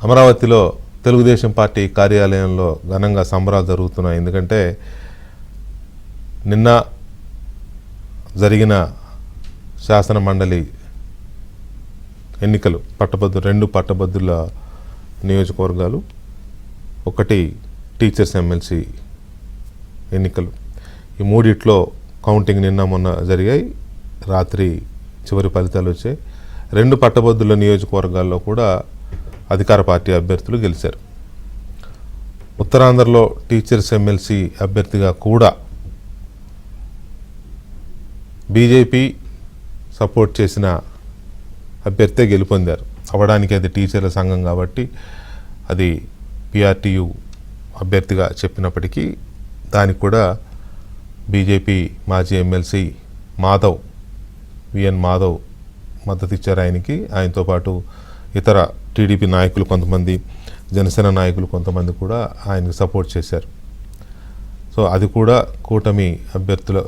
అమరావతిలో తెలుగుదేశం పార్టీ కార్యాలయంలో ఘనంగా సంబరాలు జరుగుతున్నాయి. ఎందుకంటే నిన్న జరిగిన శాసన మండలి ఎన్నికలు రెండు పట్టభద్రుల నియోజకవర్గాలు, ఒకటి టీచర్స్ ఎమ్మెల్సీ ఎన్నికలు. ఈ మూడిట్లో కౌంటింగ్ నిన్న మొన్న జరిగాయి. రాత్రి చివరి ఫలితాలు వచ్చాయి. రెండు పట్టభద్రుల నియోజకవర్గాల్లో కూడా అధికార పార్టీ అభ్యర్థులు గెలిచారు. ఉత్తరాంధ్రలో టీచర్స్ ఎమ్మెల్సీ అభ్యర్థిగా కూడా బీజేపీ సపోర్ట్ చేసిన అభ్యర్థే గెలుపొందారు. అవడానికి అది టీచర్ల సంఘం కాబట్టి అది పిఆర్టీయు అభ్యర్థిగా చెప్పినప్పటికీ దానికి కూడా బీజేపీ మాజీ ఎమ్మెల్సీ విఎన్ మాధవ్ మద్దతు ఇచ్చారు ఆయనకి. ఆయనతో పాటు ఇతర టీడీపీ నాయకులు కొంతమంది, జనసేన నాయకులు కొంతమంది కూడా ఆయనకు సపోర్ట్ చేశారు. సో అది కూడా కూటమి అభ్యర్థుల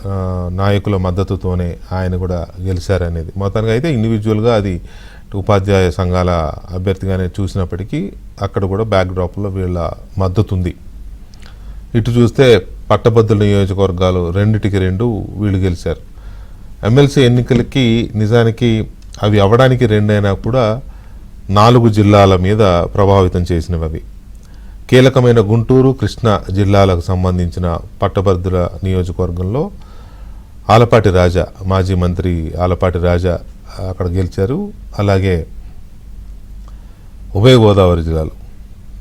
నాయకుల మద్దతుతోనే ఆయన కూడా గెలిచారనేది. మొత్తానికి అయితే ఇండివిజువల్గా అది ఉపాధ్యాయ సంఘాల అభ్యర్థిగానే చూసినప్పటికీ అక్కడ కూడా బ్యాక్డ్రాప్లో వీళ్ళ మద్దతు ఉంది. ఇటు చూస్తే పట్టభద్రుల నియోజకవర్గాలు రెండిటికి వీళ్ళు గెలిచారు. ఎమ్మెల్సీ ఎన్నికలకి నిజానికి అవి అవ్వడానికి రెండైనా కూడా 4 జిల్లాల మీద ప్రభావితం చేసినవి అవి. కీలకమైన గుంటూరు, కృష్ణా జిల్లాలకు సంబంధించిన పట్టభద్రుల నియోజకవర్గంలో ఆలపాటి రాజా, మాజీ మంత్రి ఆలపాటి రాజా అక్కడ గెలిచారు. అలాగే ఉభయ గోదావరి జిల్లాలు,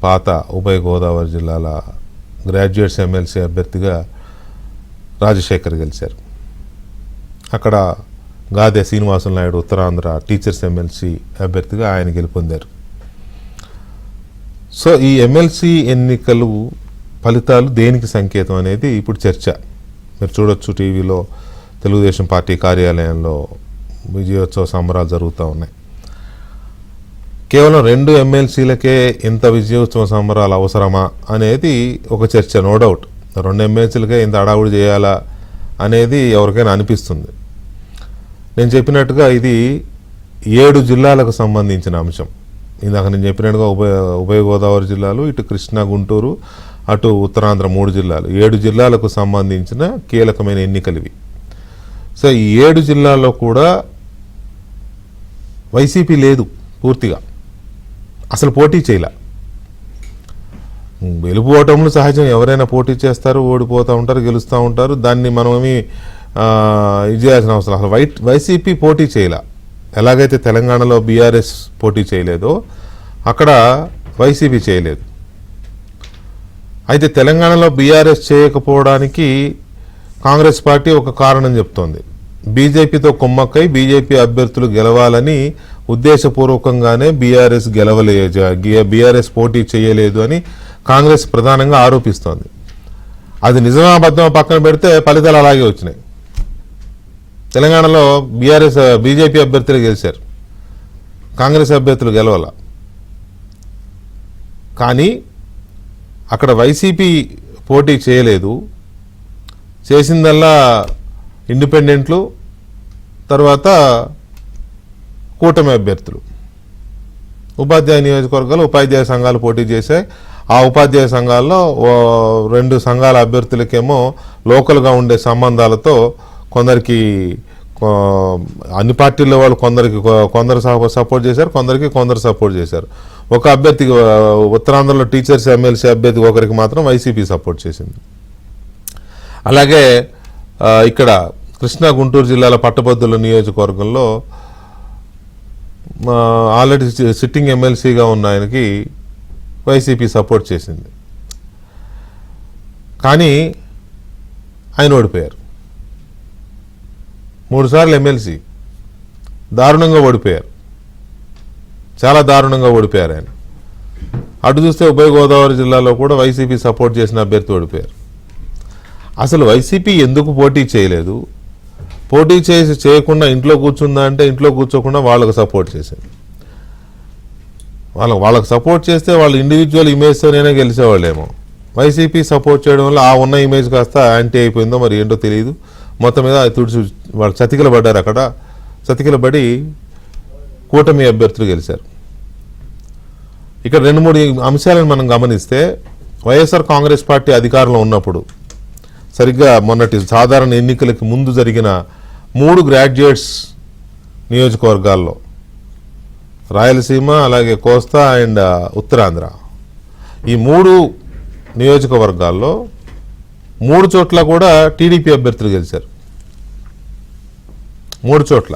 పాత ఉభయ గోదావరి జిల్లాల గ్రాడ్యుయేట్స్ ఎమ్మెల్సీ అభ్యర్థిగా రాజశేఖర్ గెలిచారు. అక్కడ గాదె శ్రీనివాసులు నాయుడు ఉత్తరాంధ్ర టీచర్స్ ఎమ్మెల్సీ అభ్యర్థిగా ఆయన గెలుపొందారు. సో ఈ ఎమ్మెల్సీ ఎన్నికలు ఫలితాలు దేనికి సంకేతం అనేది ఇప్పుడు చర్చ. మీరు చూడొచ్చు టీవీలో తెలుగుదేశం పార్టీ కార్యాలయంలో విజయోత్సవ సంబరాలు జరుగుతూ ఉన్నాయి. కేవలం 2 ఎమ్మెల్సీలకే ఇంత విజయోత్సవ సంబరాలు అవసరమా అనేది ఒక చర్చ. నో డౌట్ 2 ఎమ్మెల్సీలకే ఇంత అడావుడి చేయాలా అనేది ఎవరికైనా అనిపిస్తుంది. నేను చెప్పినట్టుగా ఇది 7 జిల్లాలకు సంబంధించిన అంశం. ఇందాక నేను చెప్పినట్టుగా ఉభయ గోదావరి జిల్లాలు, ఇటు కృష్ణా, గుంటూరు, అటు ఉత్తరాంధ్ర 3 జిల్లాలు, 7 జిల్లాలకు సంబంధించిన కీలకమైన ఎన్నికలు ఇవి. సో ఈ 7 జిల్లాల్లో కూడా వైసీపీ లేదు, పూర్తిగా అసలు పోటీ చేయలే. గెలుపు ఓటములు సహజం, ఎవరైనా పోటీ చేస్తారు, ఓడిపోతూ ఉంటారు, గెలుస్తూ ఉంటారు. దాన్ని మనమేమి ఇది చేయాల్సిన అవసరం. అసలు వైసీపీ పోటీ చేయలే. ఎలాగైతే తెలంగాణలో బీఆర్ఎస్ పోటీ చేయలేదో అక్కడ వైసీపీ చేయలేదు. అయితే తెలంగాణలో బీఆర్ఎస్ చేయకపోవడానికి కాంగ్రెస్ పార్టీ ఒక కారణం చెప్తోంది. బీజేపీతో కుమ్మక్కై బీజేపీ అభ్యర్థులు గెలవాలని ఉద్దేశపూర్వకంగానే బీఆర్ఎస్ పోటీ చేయలేదు అని కాంగ్రెస్ ప్రధానంగా ఆరోపిస్తోంది. అది నిజమా అబద్ధమా పక్కన పెడితే ఫలితాలు అలాగే వచ్చినాయి. తెలంగాణలో బీజేపీ అభ్యర్థులు గెలిచారు, కాంగ్రెస్ అభ్యర్థులు గెలవాల. కానీ అక్కడ వైసీపీ పోటీ చేయలేదు. చేసిందల్లా ఇండిపెండెంట్లు, తర్వాత కూటమి అభ్యర్థులు. ఉపాధ్యాయ నియోజకవర్గాలు ఉపాధ్యాయ సంఘాలు పోటీ చేశాయి. ఆ ఉపాధ్యాయ సంఘాల్లో 2 సంఘాల అభ్యర్థులకేమో లోకల్గా ఉండే సంబంధాలతో కొందరికి అన్ని పార్టీల్లో వాళ్ళు కొందరు సపోర్ట్ చేశారు, కొందరు సపోర్ట్ చేశారు. ఒక అభ్యర్థికి ఉత్తరాంధ్రలో టీచర్స్ ఎమ్మెల్సీ అభ్యర్థికి ఒకరికి మాత్రం వైసీపీ సపోర్ట్ చేసింది. అలాగే ఇక్కడ కృష్ణా, గుంటూరు జిల్లాల పట్టభద్రుల నియోజకవర్గంలో ఆల్రెడీ సిట్టింగ్ ఎమ్మెల్సీగా ఉన్న ఆయనకి వైసీపీ సపోర్ట్ చేసింది. కానీ ఆయన ఓడిపోయారు. 3 సార్లు ఎమ్మెల్సీ, దారుణంగా ఓడిపోయారు, చాలా దారుణంగా ఓడిపోయారు ఆయన. అటు చూస్తే ఉభయ గోదావరి జిల్లాలో కూడా వైసీపీ సపోర్ట్ చేసిన అభ్యర్థి ఓడిపోయారు. అసలు వైసీపీ ఎందుకు పోటీ చేయలేదు? పోటీ చేయకుండా ఇంట్లో కూర్చుందా అంటే ఇంట్లో కూర్చోకుండా వాళ్ళకు సపోర్ట్ చేసింది. వాళ్ళకు సపోర్ట్ చేస్తే వాళ్ళు ఇండివిజువల్ ఇమేజ్తోనే గెలిచేవాళ్ళేమో. వైసీపీ సపోర్ట్ చేయడం వల్ల ఆ ఉన్న ఇమేజ్ కాస్త యాంటీ అయిపోయిందో మరి ఏంటో తెలియదు. మొత్తం మీద వాళ్ళు చతికిల పడ్డారు. అక్కడ చతికిల పడి కూటమి అభ్యర్థులు గెలిచారు. ఇక్కడ 2-3 అంశాలను మనం గమనిస్తే వైఎస్ఆర్ కాంగ్రెస్ పార్టీ అధికారంలో ఉన్నప్పుడు సరిగ్గా మొన్నటి సాధారణ ఎన్నికలకి ముందు జరిగిన 3 గ్రాడ్యుయేట్స్ నియోజకవర్గాల్లో రాయలసీమ, అలాగే కోస్తా అండ్ ఉత్తరాంధ్ర, ఈ 3 నియోజకవర్గాల్లో 3 చోట్ల కూడా టీడీపీ అభ్యర్థులు గెలిచారు. 3 చోట్ల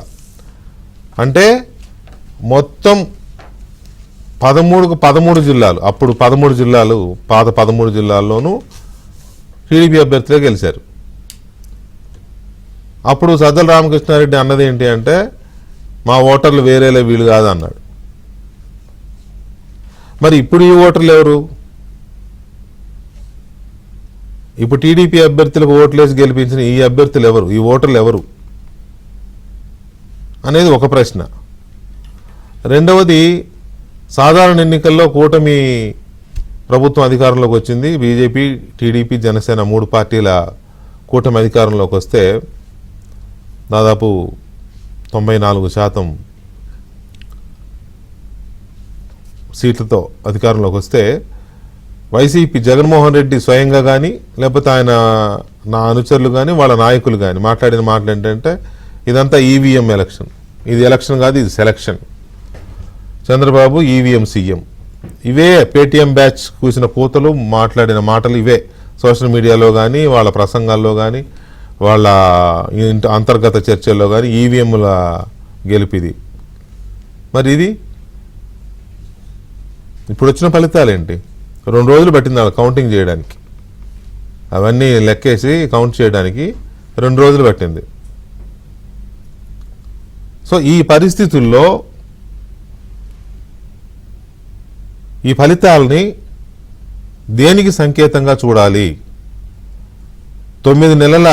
అంటే మొత్తం 13 జిల్లాలు, అప్పుడు 13 జిల్లాలు, పాత 13 జిల్లాల్లోనూ టీడీపీ అభ్యర్థులే గెలిచారు. అప్పుడు సజ్జల రామకృష్ణారెడ్డి అన్నది ఏంటి అంటే మా ఓటర్లు వేరేలే, వీళ్ళు కాదు అన్నాడు. మరి ఇప్పుడు ఈ ఓటర్లు ఎవరు? ఇప్పుడు టీడీపీ అభ్యర్థులకు ఓట్లేసి గెలిపించిన ఈ అభ్యర్థులు ఎవరు? ఈ ఓటర్లు ఎవరు అనేది ఒక ప్రశ్న. రెండవది, సాధారణ ఎన్నికల్లో కూటమి ప్రభుత్వం అధికారంలోకి వచ్చింది. బీజేపీ, టీడీపీ, జనసేన 3 పార్టీల కూటమి అధికారంలోకి వస్తే దాదాపు 94% సీట్లతో అధికారంలోకి వస్తే వైసీపీ జగన్మోహన్ రెడ్డి స్వయంగా కానీ లేకపోతే ఆయన నా అనుచరులు కానీ వాళ్ళ నాయకులు కానీ మాట్లాడిన మాటలు ఏంటంటే ఇదంతా ఈవీఎం ఎలక్షన్, ఇది ఎలక్షన్ కాదు, ఇది సెలక్షన్, చంద్రబాబు ఈవీఎం సీఎం. ఇవే పేటీఎం బ్యాచ్ కూసిన కూతలు మాట్లాడిన మాటలు ఇవే సోషల్ మీడియాలో కానీ వాళ్ళ ప్రసంగాల్లో కానీ వాళ్ళ అంతర్గత చర్చల్లో కానీ ఈవీఎంల గెలిపిది. మరి ఇది ఇప్పుడు వచ్చిన ఫలితాలు ఏంటి? 2 రోజులు పట్టింది వాళ్ళు కౌంటింగ్ చేయడానికి, అవన్నీ లెక్కేసి కౌంట్ చేయడానికి 2 రోజులు పట్టింది. సో ఈ పరిస్థితుల్లో ఈ ఫలితాలని దేనికి సంకేతంగా చూడాలి? 9 నెలల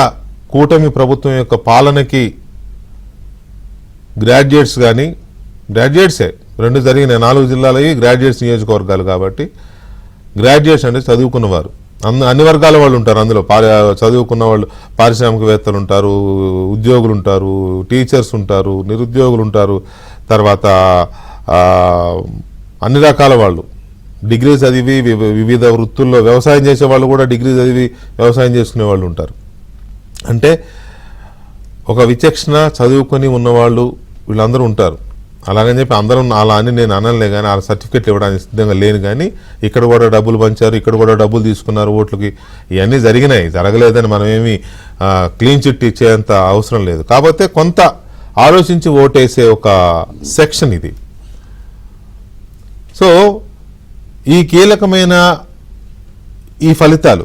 కూటమి ప్రభుత్వం యొక్క పాలనకి గ్రాడ్యుయేట్స్ కానీ, గ్రాడ్యుయేట్సే 2 జరిగిన 4 జిల్లాలవి గ్రాడ్యుయేట్స్ నియోజకవర్గాలు కాబట్టి గ్రాడ్యుయేట్స్ అంటే చదువుకున్నవారు, అన్ని వర్గాల వాళ్ళు ఉంటారు అందులో. చదువుకున్న వాళ్ళు, పారిశ్రామికవేత్తలు ఉంటారు, ఉద్యోగులు ఉంటారు, టీచర్స్ ఉంటారు, నిరుద్యోగులు ఉంటారు, తర్వాత అన్ని రకాల వాళ్ళు, డిగ్రీ చదివి వివిధ వృత్తుల్లో వ్యవసాయం చేసే వాళ్ళు కూడా డిగ్రీ చదివి వ్యవసాయం చేసుకునే వాళ్ళు ఉంటారు. అంటే ఒక విచక్షణ చదువుకొని ఉన్నవాళ్ళు వీళ్ళందరూ ఉంటారు. అలాగని చెప్పి అందరూ అలా అని నేను అనలే, కానీ ఆ సర్టిఫికెట్లు ఇవ్వడానికి సిద్ధంగా లేను. కానీ ఇక్కడ కూడా డబ్బులు పంచారు, ఇక్కడ కూడా డబ్బులు తీసుకున్నారు ఓట్లకి, ఇవన్నీ జరిగినాయి. జరగలేదని మనం ఏమి క్లీన్ చిట్ ఇచ్చేంత అవసరం లేదు. కాకపోతే కొంత ఆలోచించి ఓటేసే ఒక సెక్షన్ ఇది. సో ఈ కీలకమైన ఈ ఫలితాలు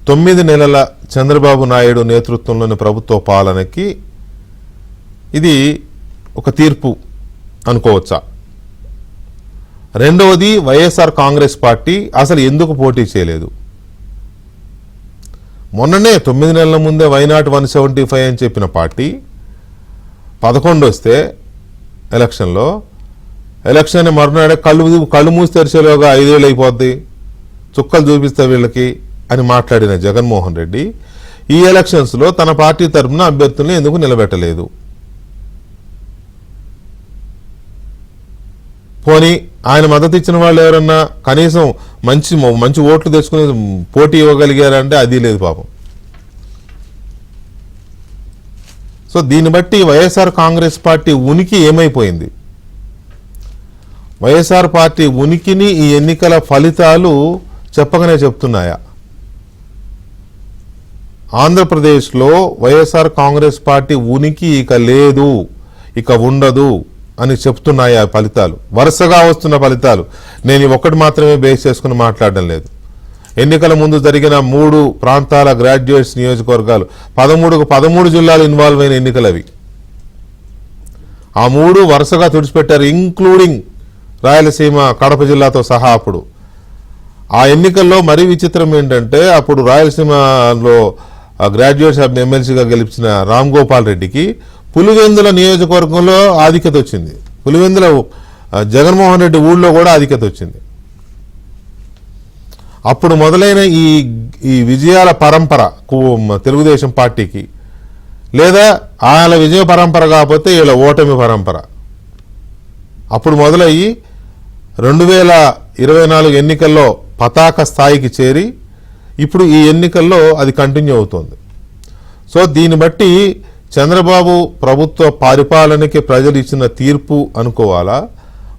9 నెలల చంద్రబాబు నాయుడు నేతృత్వంలోని ప్రభుత్వ పాలనకి ఇది ఒక తీర్పు అనుకోవచ్చా? రెండవది, వైఎస్ఆర్ కాంగ్రెస్ పార్టీ అసలు ఎందుకు పోటీ చేయలేదు? మొన్ననే 9 నెలల ముందే వైనాట్ 175 అని చెప్పిన పార్టీ 11 వస్తే ఎలక్షన్ మరునాడే కళ్ళు మూసి తెరిచేలోగా 5 ఏళ్ళు అయిపోద్ది, చుక్కలు చూపిస్తే వీళ్ళకి అని మాట్లాడిన జగన్మోహన్ రెడ్డి ఈ ఎలక్షన్స్లో తన పార్టీ తరఫున అభ్యర్థుల్ని ఎందుకు నిలబెట్టలేదు? పోనీ ఆయన మద్దతు ఇచ్చిన వాళ్ళు ఎవరన్నా కనీసం మంచి ఓట్లు తెచ్చుకుని పోటీ ఇవ్వగలిగారంటే అది లేదు పాపం. సో దీన్ని బట్టి వైఎస్ఆర్ కాంగ్రెస్ పార్టీ ఉనికి ఏమైపోయింది? వైఎస్ఆర్ పార్టీ ఉనికిని ఈ ఎన్నికల ఫలితాలు చెప్పగానే చెప్తున్నాయా? ఆంధ్రప్రదేశ్లో వైఎస్ఆర్ కాంగ్రెస్ పార్టీ ఉనికి ఇక లేదు, ఇక ఉండదు అని చెప్తున్నాయి ఆ ఫలితాలు. వరుసగా వస్తున్న ఫలితాలు. నేను ఒక్కటి మాత్రమే బేస్ చేసుకుని మాట్లాడడం లేదు. ఎన్నికల ముందు జరిగిన 3 ప్రాంతాల గ్రాడ్యుయేట్స్ నియోజకవర్గాలు 13 జిల్లాలు ఇన్వాల్వ్ అయిన ఎన్నికలు అవి. ఆ 3 వరుసగా తుడిచిపెట్టారు, ఇంక్లూడింగ్ రాయలసీమ, కడప జిల్లాతో సహా. అప్పుడు ఆ ఎన్నికల్లో మరీ విచిత్రం ఏంటంటే అప్పుడు రాయలసీమలో గ్రాడ్యుయేట్స్ ఎమ్మెల్సీగా గెలిచిన రామ్ గోపాల్ రెడ్డికి పులివెందుల నియోజకవర్గంలో ఆధిక్యత వచ్చింది. పులివెందుల జగన్మోహన్ రెడ్డి ఊళ్ళో కూడా ఆధిక్యత వచ్చింది. అప్పుడు మొదలైన ఈ విజయాల పరంపర తెలుగుదేశం పార్టీకి, లేదా వాళ్ళ విజయ పరంపర కాకపోతే వీళ్ళ ఓటమి పరంపర అప్పుడు మొదలయ్యి 2024 ఎన్నికల్లో పతాక స్థాయికి చేరి ఇప్పుడు ఈ ఎన్నికల్లో అది కంటిన్యూ అవుతోంది. సో దీన్ని బట్టి చంద్రబాబు ప్రభుత్వ పరిపాలనకి ప్రజలు ఇచ్చిన తీర్పు అనుకోవాలా,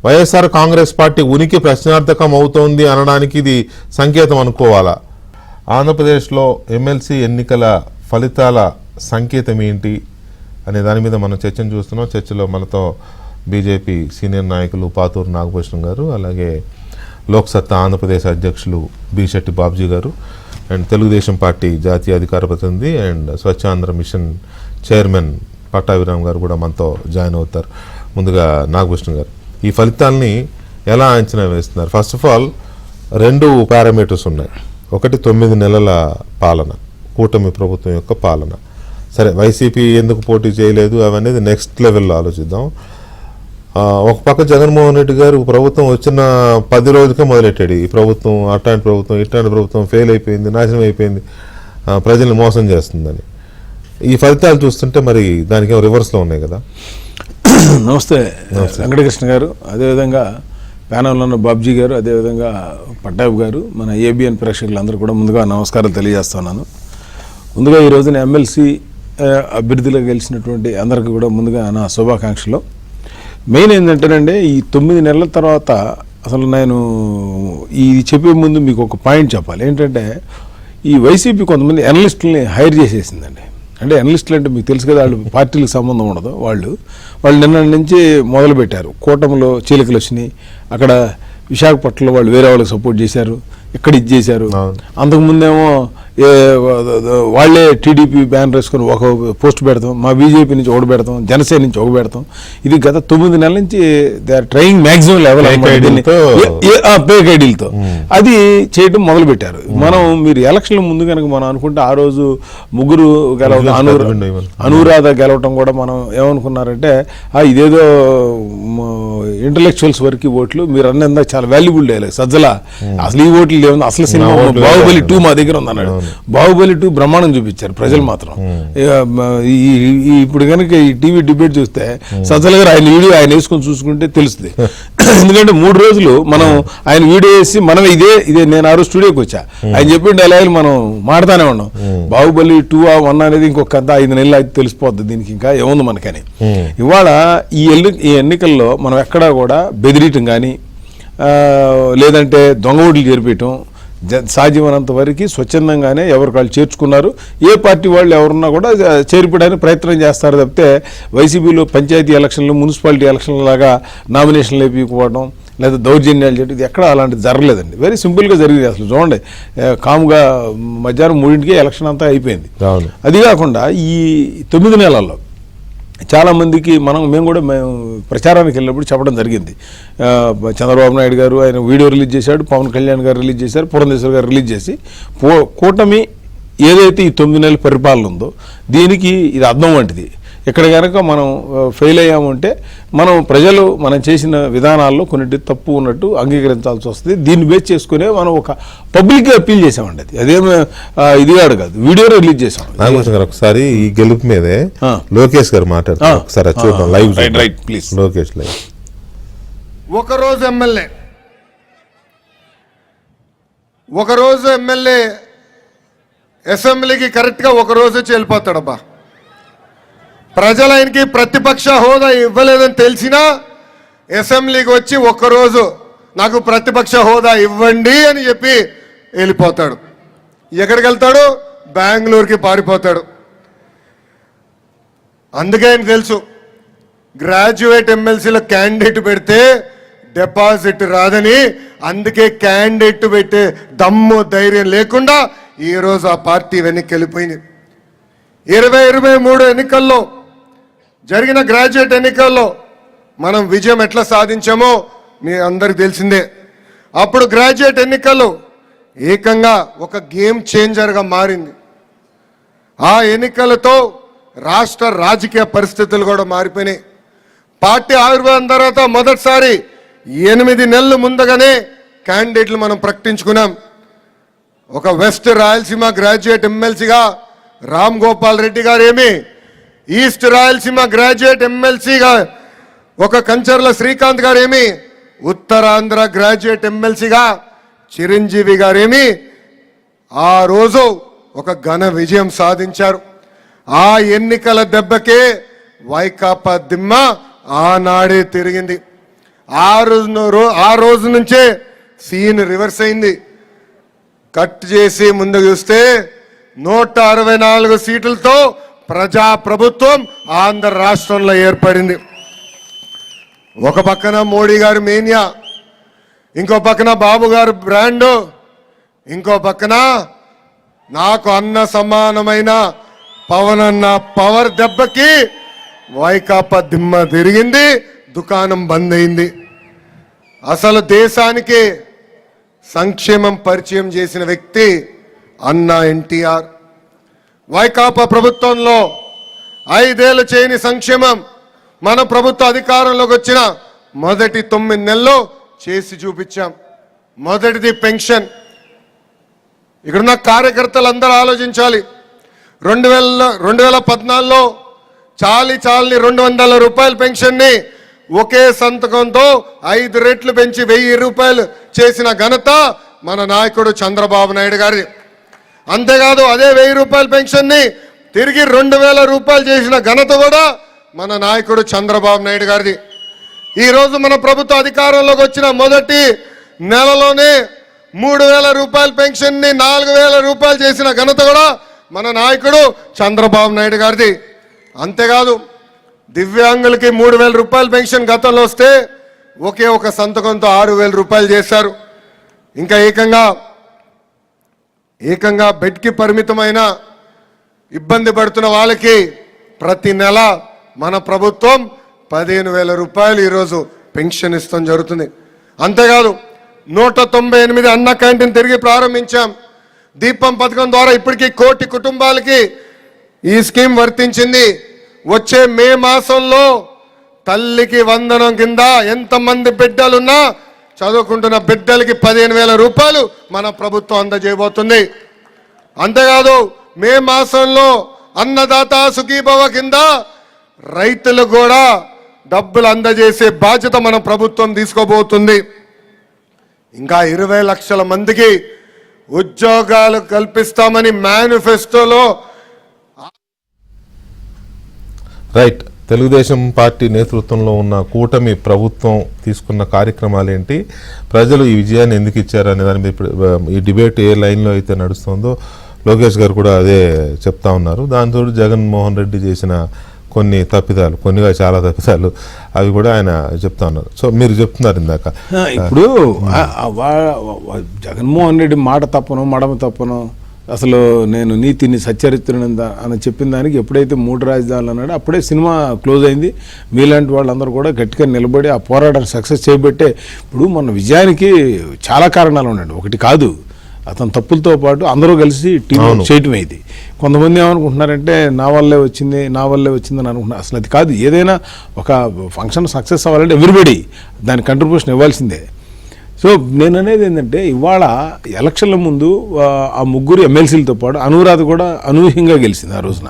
వైఎస్ఆర్ కాంగ్రెస్ పార్టీ ఉనికి ప్రశ్నార్థకం అవుతోంది అనడానికి ఇది సంకేతం అనుకోవాలా? ఆంధ్రప్రదేశ్లో ఎమ్మెల్సీ ఎన్నికల ఫలితాల సంకేతం ఏంటి అనే దాని మీద మనం చర్చను చూస్తున్నాం. చర్చలో మనతో బీజేపీ సీనియర్ నాయకులు పాతూరు నాగభూషణం గారు, అలాగే లోక్సత్తా ఆంధ్రప్రదేశ్ అధ్యక్షులు బి శెట్టి బాబ్జీ గారు, అండ్ తెలుగుదేశం పార్టీ జాతీయ అధికార ప్రతినిధి and Swachhandhra mission chairman Pattabhiram garu కూడా మనతో జాయిన్ అవుతారు. ముందుగా నాగభూషణం గారు, ఈ ఫలితాలని ఎలా అంచనా వేస్తున్నారు? ఫస్ట్ ఆఫ్ ఆల్ 2 పారామీటర్స్ ఉన్నాయి. ఒకటి 9 నెలల పాలన, కూటమి ప్రభుత్వం యొక్క పాలన. సరే, వైసీపీ ఎందుకు పోటీ చేయలేదు అవనేది నెక్స్ట్ లెవెల్లో ఆలోచిద్దాం. ఒక పక్క జగన్మోహన్ రెడ్డి గారు ప్రభుత్వం వచ్చిన 10 రోజులకే మొదలెట్టాడు, ఈ ప్రభుత్వం అట్లాంటి ప్రభుత్వం ఇట్లాంటి ప్రభుత్వం ఫెయిల్ అయిపోయింది, నాశనం అయిపోయింది, ప్రజల్ని మోసం చేస్తుందని. ఈ ఫలితాలు చూస్తుంటే మరి దానికి రివర్స్లో ఉన్నాయి కదా. నమస్తే వెంకటకృష్ణ గారు, అదేవిధంగా ప్యానల్లో ఉన్న బాబ్జీ గారు, అదేవిధంగా పట్టాభి గారు, మన ఏబిఎన్ ప్రేక్షకులందరూ కూడా ముందుగా నమస్కారాలు తెలియజేస్తున్నాను. ముందుగా ఈ రోజున ఎమ్మెల్సీ అభ్యర్థిలో గెలిచినటువంటి అందరికీ కూడా ముందుగా నా శుభాకాంక్షలు. మెయిన్ ఏంటంటేనండి, ఈ 9 నెలల తర్వాత అసలు నేను ఈ చెప్పే ముందు మీకు ఒక పాయింట్ చెప్పాలి. ఏంటంటే ఈ వైసీపీ కొంతమంది అనలిస్టులని హైర్ చేసేసిందండి. అంటే అనలిస్టులు అంటే మీకు తెలుసు కదా, వాళ్ళు పార్టీలకు సంబంధం ఉండదు. వాళ్ళు నిన్న నుంచి మొదలుపెట్టారు. కూటమిలో చీలికలు వచ్చినాయి, అక్కడ విశాఖపట్నంలో వాళ్ళు వేరే వాళ్ళకి సపోర్ట్ చేశారు, ఇక్కడ ఇది చేశారు. అంతకుముందేమో వాళ్ళే టీడీపీ బ్యానర్ వేసుకొని ఒక పోస్ట్ పెడతాం, మా బీజేపీ నుంచి ఒకటి పెడతాం, జనసేన నుంచి ఒకటి పెడతాం. ఇది గత 9 నెలల నుంచి they are trying maximum level fake ఐడీలతో అది చేయడం మొదలు పెట్టారు. మీరు ఎలక్షన్ల ముందు కనుక మనం అనుకుంటే ఆ రోజు ముగ్గురు గెలవడం, అనురాధ గెలవటం కూడా మనం ఏమనుకున్నారంటే ఇదేదో ఇంటలెక్చువల్స్ వరకు ఓట్లు, మీరు అన్నది చాలా వాల్యుబుల్ డైలాగ్ సజ్జల, అసలు ఈ ఓట్లు లేవు, అసలు సినిమా బాహుబలి 2 మా దగ్గర ఉందన్నాడు. బాహుబలి 2 బ్రహ్మాండం చూపించారు ప్రజలు మాత్రం. ఇప్పుడు కనుక ఈ టీవీ డిబేట్ చూస్తే సజ్జల గారు ఆయన వీడియో ఆయన వేసుకొని చూసుకుంటే తెలుస్తుంది. ఎందుకంటే 3 రోజులు మనం ఆయన వీడియో వేసి మనం ఇదే నేను ఆ రోజు స్టూడియోకి వచ్చా, ఆయన చెప్పిన డైలాగులు మనం మాడతానే ఉన్నాం. బాహుబలి 2 1 అనేది ఇంకొక 5 నెలలు అయితే తెలిసిపోద్ది, దీనికి ఇంకా ఏముంది మనకని. ఇవాళ ఈ ఎన్నికల్లో మనం ఎక్కడా కూడా బెదిరియటం కానీ లేదంటే దొంగ ఓట్లు చేర్పించడం సాధ్యమైనంత వరకు స్వచ్ఛందంగానే ఎవరికి వాళ్ళు చేర్చుకున్నారు. ఏ పార్టీ వాళ్ళు ఎవరున్నా కూడా చేర్పడానికి ప్రయత్నం చేస్తారు తప్పితే వైసీపీలో పంచాయతీ ఎలక్షన్లు, మున్సిపాలిటీ ఎలక్షన్ల లాగా నామినేషన్లు వేయకపోవడం లేదా దౌర్జన్యాలు చేయడం ఇది ఎక్కడ అలాంటిది జరగలేదండి. వెరీ సింపుల్గా జరిగింది. అసలు చూడండి, కామ్గా మధ్యాహ్నం 3ంటికే ఎలక్షన్ అంతా అయిపోయింది. అది కాకుండా ఈ 9 నెలల్లో చాలామందికి మేము కూడా ప్రచారానికి వెళ్ళినప్పుడు చెప్పడం జరిగింది. చంద్రబాబు నాయుడు గారు ఆయన వీడియో రిలీజ్ చేశాడు, పవన్ కళ్యాణ్ గారు రిలీజ్ చేశారు, పురంధేశ్వర్ గారు రిలీజ్ చేసి కూటమి ఏదైతే ఈ 9 నెలల పరిపాలన ఉందో దీనికి ఇది అర్థం వంటిది. ఇక్కడ కనుక మనం ఫెయిల్ అయ్యామంటే ప్రజలు మనం చేసిన విధానాల్లో కొన్నిటి తప్పు ఉన్నట్టు అంగీకరించాల్సి వస్తుంది. దీన్ని బేస్ చేసుకునే మనం ఒక పబ్లిక్ అప్పీల్ చేసామండి. అదేమో ఇది కాదు, వీడియో రిలీజ్ చేసాం. ఒకసారి ఈ గెలుపు మీదే లోకేష్ గారు మాట్లాడతారు, ఒకసారి చూద్దాం live. Right please. Lokesh live. ఒకరోజు ఎమ్మెల్యే అసెంబ్లీకి కరెక్ట్గా ఒకరోజు వచ్చి వెళ్ళిపోతాడబ్బా. ప్రజలు ఆయనకి ప్రతిపక్ష హోదా ఇవ్వలేదని తెలిసినా అసెంబ్లీకి వచ్చి ఒక్కరోజు నాకు ప్రతిపక్ష హోదా ఇవ్వండి అని చెప్పి వెళ్ళిపోతాడు. ఎక్కడికి వెళ్తాడు? బెంగళూరుకి పారిపోతాడు. అందుకే ఆయన తెలుసు, గ్రాడ్యుయేట్ ఎమ్మెల్సీలో క్యాండిడేట్ పెడితే డిపాజిట్ రాదని. అందుకే క్యాండిడేట్ పెట్టే దమ్ము ధైర్యం లేకుండా ఈరోజు ఆ పార్టీ వెనక్కి వెళ్ళిపోయింది. 2023 ఎన్నికల్లో జరిగిన గ్రాడ్యుయేట్ ఎన్నికల్లో మనం విజయం ఎట్లా సాధించామో మీ అందరికి తెలిసిందే. అప్పుడు గ్రాడ్యుయేట్ ఎన్నికల్లో ఏకంగా ఒక గేమ్ చేంజర్గా మారింది. ఆ ఎన్నికలతో రాష్ట్ర రాజకీయ పరిస్థితులు కూడా మారిపోయినాయి. పార్టీ ఆవిర్భావం తర్వాత మొదటిసారి 8 నెలల ముందుగానే క్యాండిడేట్లు మనం ప్రకటించుకున్నాం. ఒక వెస్ట్ రాయలసీమ గ్రాడ్యుయేట్ ఎమ్మెల్సీగా రామ్ గోపాల్ రెడ్డి గారు ఏమి, ఈస్ట్ రాయలసీమ గ్రాడ్యుయేట్ ఎమ్మెల్సీగా ఒక కంచర్ల శ్రీకాంత్ గారు ఏమి, ఉత్తరాంధ్ర గ్రాడ్యుయేట్ ఎమ్మెల్సీగా చిరంజీవి గారేమి ఆ రోజు ఒక ఘన విజయం సాధించారు. ఆ ఎన్నికల దెబ్బకే వైకాపా దిమ్మ ఆనాడే తిరిగింది. ఆ రోజు నుంచే సీన్ రివర్స్ అయింది. కట్ చేసి ముందుకు చూస్తే 164 సీట్లతో ప్రజా ప్రభుత్వం ఆంధ్ర రాష్ట్రంలో ఏర్పడింది. ఒక పక్కన మోడీ గారి మేనియా, ఇంకో పక్కన బాబు గారు బ్రాండ్, ఇంకో పక్కన నాకు అన్న సమానమైన పవన్ అన్న పవర్ దెబ్బకి వైకాపా దిమ్మ తిరిగింది, దుకాణం బంద్ అయింది. అసలు దేశానికి సంక్షేమం పరిచయం చేసిన వ్యక్తి అన్న ఎన్టీఆర్. వైకాపా ప్రభుత్వంలో 5 ఏళ్ళు చేయని సంక్షేమం మన ప్రభుత్వ అధికారంలోకి వచ్చిన మొదటి 9 నెలల్లో చేసి చూపించాం. మొదటిది పెన్షన్. ఇక్కడున్న కార్యకర్తలు అందరూ ఆలోచించాలి. 2014లో చాలని 200 రూపాయల పెన్షన్ని ఒకే సంతకంతో 5 రెట్లు పెంచి 1000 రూపాయలు చేసిన ఘనత మన నాయకుడు చంద్రబాబు నాయుడు గారి. అంతేకాదు అదే 1000 రూపాయల పెన్షన్ని తిరిగి 2000 రూపాయలు చేసిన ఘనత కూడా మన నాయకుడు చంద్రబాబు నాయుడు గారిది. ఈరోజు మన ప్రభుత్వ అధికారంలోకి వచ్చిన మొదటి నెలలోనే 3000 రూపాయల పెన్షన్ని 4000 రూపాయలు చేసిన ఘనత కూడా మన నాయకుడు చంద్రబాబు నాయుడు గారిది. అంతేకాదు దివ్యాంగులకి 3000 రూపాయల పెన్షన్ గతంలో వస్తే ఒకే ఒక సంతకంతో 6000 రూపాయలు చేశారు. ఇంకా ఏకంగా బెడ్కి పరిమితమైన ఇబ్బంది పడుతున్న వాళ్ళకి ప్రతి నెల మన ప్రభుత్వం 15,000 రూపాయలు ఈరోజు పెన్షన్ ఇస్తాం జరుగుతుంది. అంతేకాదు 198 అన్న క్యాంటీన్ తిరిగి ప్రారంభించాం. దీపం పథకం ద్వారా ఇప్పటికీ 1 కోటి కుటుంబాలకి ఈ స్కీమ్ వర్తించింది. వచ్చే మే మాసంలో తల్లికి వందనం కింద ఎంతమంది బిడ్డలున్నా చదువుకుంటున్న బిడ్డలకి 15,000 రూపాయలు మన ప్రభుత్వం అందజేయబోతుంది. అంతేకాదు మే మాసంలో అన్నదాత సుఖీభవ కింద రైతులు కూడా డబ్బులు అందజేసే బాధ్యత మన ప్రభుత్వం తీసుకోబోతుంది. ఇంకా 20 లక్షల మందికి ఉద్యోగాలు కల్పిస్తామని మేనిఫెస్టోలో. రైట్. తెలుగుదేశం పార్టీ నేతృత్వంలో ఉన్న కూటమి ప్రభుత్వం తీసుకున్న కార్యక్రమాలు ఏంటి, ప్రజలు ఈ విజయాన్ని ఎందుకు ఇచ్చారు అనే దాని మీద ఇప్పుడు ఈ డిబేట్ ఏ లైన్లో అయితే నడుస్తుందో లోకేష్ గారు కూడా అదే చెప్తా ఉన్నారు. దాంతో జగన్మోహన్ రెడ్డి చేసిన కొన్ని తప్పిదాలు, కొన్నిగా చాలా తప్పిదాలు, అవి కూడా ఆయన చెప్తా ఉన్నారు. సో మీరు చెప్తున్నారు ఇందాక, ఇప్పుడు జగన్మోహన్ రెడ్డి మాట తప్పను మడమ తప్పను, అసలు నేను నీతిని సచ్చరిత్రను అని చెప్పిన దానికి ఎప్పుడైతే 3 రాజధానులు అన్నాడో అప్పుడే సినిమా క్లోజ్ అయింది. మీలాంటి వాళ్ళందరూ కూడా గట్టిగా నిలబడి ఆ పోరాటాన్ని సక్సెస్ చేయబట్టే ఇప్పుడు మన విజయానికి చాలా కారణాలు ఉన్నాయండి. ఒకటి కాదు, అతని తప్పులతో పాటు అందరూ కలిసి టీం చేయటం అయింది. కొంతమంది ఏమనుకుంటున్నారంటే నా వల్లే వచ్చిందని అనుకుంటున్నారు. అసలు అది కాదు. ఏదైనా ఒక ఫంక్షన్ సక్సెస్ అవ్వాలంటే ఎవ్రీబడి దాని కంట్రిబ్యూషన్ ఇవ్వాల్సిందే. సో నేను అనేది ఏంటంటే ఇవాళ ఎలక్షన్ల ముందు ఆ 3 ఎమ్మెల్సీలతో పాటు అనురాధ కూడా అనూహ్యంగా గెలిచింది ఆ రోజున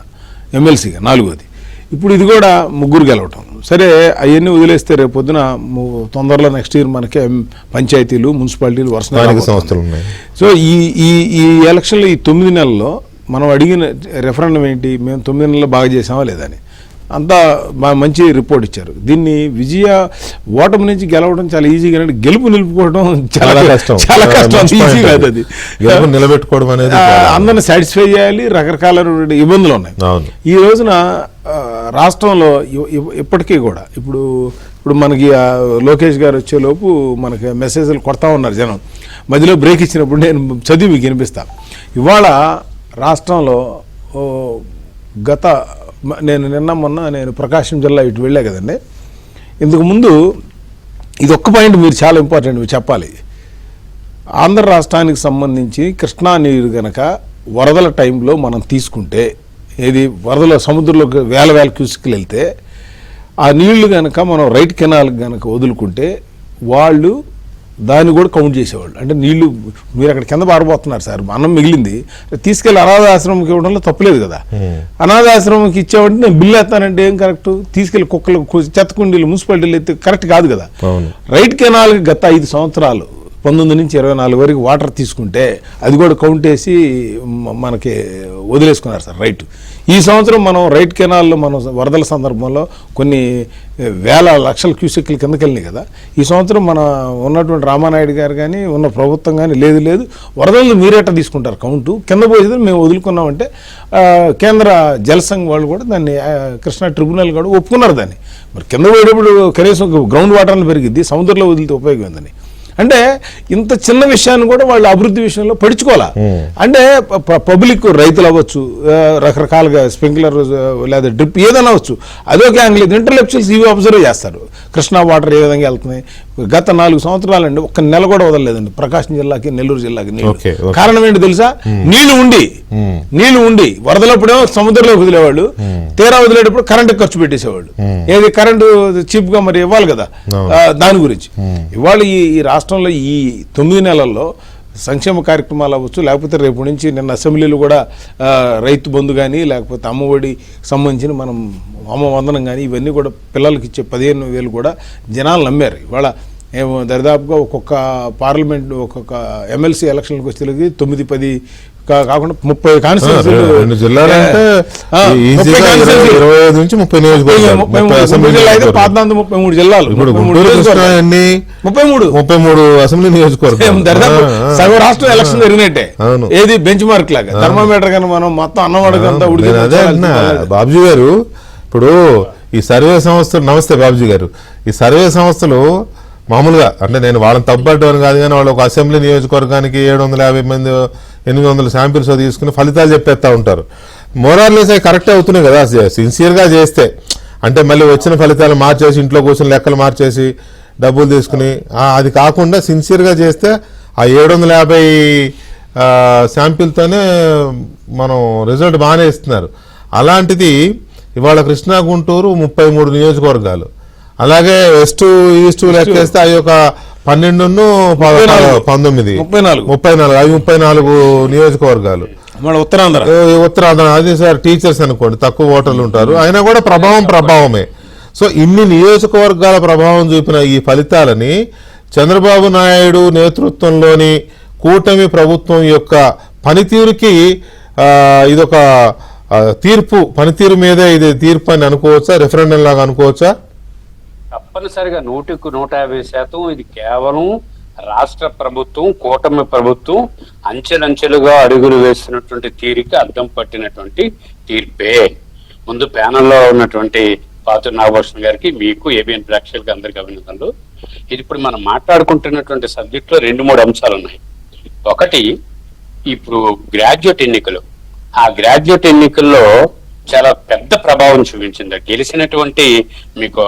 ఎమ్మెల్సీగా 4వది. ఇప్పుడు ఇది కూడా 3 గెలవటం. సరే అవన్నీ వదిలేస్తే రేపు పొద్దున తొందరలో నెక్స్ట్ ఇయర్ మనకి పంచాయతీలు మున్సిపాలిటీలు సంస్థలు ఉన్నాయి. సో ఈ ఎలక్షన్లో ఈ 9 నెలల్లో మనం అడిగిన రెఫరెండం ఏంటి, మేము 9 నెలల్లో బాగా చేసామా లేదని అంతా మంచి రిపోర్ట్ ఇచ్చారు. దీన్ని ఓటమి నుంచి గెలవడం చాలా ఈజీగా, గెలుపు నిలుపుకోవడం చాలా కష్టం. ఈజీ కాదు అది. నిలబెట్టుకోవడం అనేది అందరిని సాటిస్ఫై చేయాలి, రకరకాల ఇబ్బందులు ఉన్నాయి. ఈ రోజున రాష్ట్రంలో ఇప్పటికీ కూడా ఇప్పుడు మనకి లోకేష్ గారు వచ్చేలోపు మనకి మెసేజ్లు కొడతా ఉన్నారు జనం. మధ్యలో బ్రేక్ ఇచ్చినప్పుడు నేను చదివి మీకు వినిపిస్తాను. ఇవాళ రాష్ట్రంలో నేను ప్రకాశం జిల్లా ఇటు వెళ్ళా కదండి. ఇంతకుముందు ఇది ఒక్క పాయింట్ మీరు చాలా ఇంపార్టెంట్ మీరు చెప్పాలి. ఆంధ్ర రాష్ట్రానికి సంబంధించి కృష్ణా నీరు కనుక వరదల టైంలో మనం తీసుకుంటే, వరదల సముద్రంలోకి వేల క్యూసిక్లు వెళ్తే ఆ నీళ్లు కనుక మనం రైట్ కెనాల్ కనుక వదులుకుంటే వాళ్ళు దాన్ని కూడా కౌంట్ చేసేవాళ్ళు. అంటే నీళ్లు మీరు అక్కడ కింద పారిపోతున్నారు సార్, అన్నం మిగిలింది తీసుకెళ్లి అనాథాశ్రమంకి ఇవ్వడంలో తప్పులేదు కదా. అనాథాశ్రమంకి ఇచ్చేవాడి నేను బిల్లు వేస్తానంటే ఏం కరెక్ట్? తీసుకెళ్లి కుక్కలు చెత్తకుండీలు మున్సిపాలిటీలు ఎత్తే కరెక్ట్ కాదు కదా. రైట్ కెనాల్ గత 5 సంవత్సరాలు 19 నుంచి 24 వరకు వాటర్ తీసుకుంటే అది కూడా కౌంట్ వేసి మనకి వదిలేసుకున్నారు సార్ రైట్. ఈ సంవత్సరం మనం రైట్ కెనాల్లో మనం వరదల సందర్భంలో కొన్ని వేల లక్షల క్యూసెక్ల కిందకి వెళ్ళినాయి కదా. ఈ సంవత్సరం మన ఉన్నటువంటి రామానాయుడు గారు కానీ ఉన్న ప్రభుత్వం కానీ లేదు వరదలు మీరేట తీసుకుంటారు కౌంటు, కింద పోయేది మేము వదులుకున్నామంటే కేంద్ర జలసంఘ్ వాళ్ళు కూడా దాన్ని కృష్ణా ట్రిబ్యునల్ కూడా ఒప్పుకున్నారు దాన్ని. మరి కింద పోయేటప్పుడు కనీసం గ్రౌండ్ వాటర్ని పెరిగిద్ది, సముద్రంలో వదిలితే ఉపయోగం ఉందని. అంటే ఇంత చిన్న విషయాన్ని కూడా వాళ్ళు అభివృద్ధి విషయంలో పడుచుకోవాలా. అంటే పబ్లిక్ రైతులు అవ్వచ్చు, రకరకాలుగా స్ప్రింక్లర్ లేదా డ్రిప్ ఏదైనా అవ్వచ్చు, అదొక యాంగిల్ ఇంటర్లెక్చువల్స్ ఇవి అబ్జర్వ్ చేస్తారు. కృష్ణా వాటర్ ఏ విధంగా వెళ్తున్నాయి. గత 4 సంవత్సరాలండి ఒక్క నెల కూడా వదలలేదండి ప్రకాశం జిల్లాకి నెల్లూరు జిల్లాకి నీళ్లు. కారణం ఏంటి తెలుసా? నీళ్లు ఉండి వరదలప్పుడేమో సముద్రంలో వదిలేవాళ్ళు, తీరా వదిలేటప్పుడు కరెంటు ఖర్చు పెట్టేసేవాళ్ళు. ఏది కరెంటు చీప్ గా మరి ఇవ్వాలి కదా. దాని గురించి ఇవాళ ఈ రాష్ట్రంలో ఈ 9 నెలల్లో సంక్షేమ కార్యక్రమాలు అవ్వచ్చు, లేకపోతే రేపు నుంచి నిన్న అసెంబ్లీలో కూడా రైతు బంధు కానీ లేకపోతే అమ్మఒడి సంబంధించిన మనం అమ్మ వందనం కానీ ఇవన్నీ కూడా పిల్లలకి ఇచ్చే 15,000 కూడా జనాలు నమ్మారు. ఇవాళ ఏమో దరిదాపుగా ఒక్కొక్క పార్లమెంట్ ఒక్కొక్క ఎమ్మెల్సీ ఎలక్షన్లకు వచ్చేసరికి 9-10 కాకుండా 30 కాన్స్టిట్యూన్సీలు 33 జిల్లాలు 33 అసెంబ్లీ నియోజకవర్గం సగం రాష్ట్రం ఎలక్షన్ జరిగినట్టే. ఏది బెంచ్ మార్క్ లాగా థర్మామీటర్ కానీ మనం మొత్తం అన్నవాడకంతా ఉడికి. బాబుజీ గారు ఇప్పుడు ఈ సర్వే సంస్థలు, నమస్తే బాబుజీ గారు, ఈ సర్వే సంస్థలు మామూలుగా అంటే నేను వాళ్ళని తప్పట్టని కాదు కానీ వాళ్ళు ఒక అసెంబ్లీ నియోజకవర్గానికి 750 మంది 800 శాంపిల్స్ తీసుకుని ఫలితాలు చెప్పేస్తా ఉంటారు. మోరార్లెస్ అవి కరెక్ట్ అవుతున్నాయి కదా సిన్సియర్గా చేస్తే. అంటే మళ్ళీ వచ్చిన ఫలితాలు మార్చేసి ఇంట్లో కూర్చొని లెక్కలు మార్చేసి డబ్బులు తీసుకుని అది కాకుండా సిన్సియర్గా చేస్తే ఆ 750 శాంపిల్తోనే మనం రిజల్ట్ బాగానే ఇస్తున్నారు. అలాంటిది ఇవాళ కృష్ణా గుంటూరు 33 నియోజకవర్గాలు, అలాగే వెస్ట్ ఈస్ట్ లెక్కేస్తే అవి ఒక 12 19 34 అవి 34 నియోజకవర్గాలు. ఉత్తరాంధ్ర అది సార్ టీచర్స్ అనుకోండి తక్కువ ఓటర్లు ఉంటారు, అయినా కూడా ప్రభావమే. సో ఇన్ని నియోజకవర్గాల ప్రభావం చూపిన ఈ ఫలితాలని చంద్రబాబు నాయుడు నేతృత్వంలోని కూటమి ప్రభుత్వం యొక్క పనితీరుకి ఇదొక తీర్పు, పనితీరు మీదే ఇది తీర్పు అని అనుకోవచ్చా, రెఫరెండం లాగా అనుకోవచ్చా? తప్పనిసరిగా 100కు 150% ఇది కేవలం రాష్ట్ర ప్రభుత్వం, కూటమి ప్రభుత్వం అంచెలంచెలుగా అడుగులు వేస్తున్నటువంటి తీరుకి అర్థం పట్టినటువంటి తీర్పే. ముందు ప్యానెల్లో ఉన్నటువంటి పాతూరు నాగభూషణ్ గారికి, మీకు, ఏబిఎన్ ప్రేక్షకులకి అందరికీ అభినందనలు. ఇది ఇప్పుడు మనం మాట్లాడుకుంటున్నటువంటి సబ్జెక్ట్ లో 2-3 అంశాలు ఉన్నాయి. ఒకటి ఇప్పుడు గ్రాడ్యుయేట్ ఎన్నికలు. ఆ గ్రాడ్యుయేట్ ఎన్నికల్లో చాలా పెద్ద ప్రభావం చూపించింది. గెలిచినటువంటి మీకు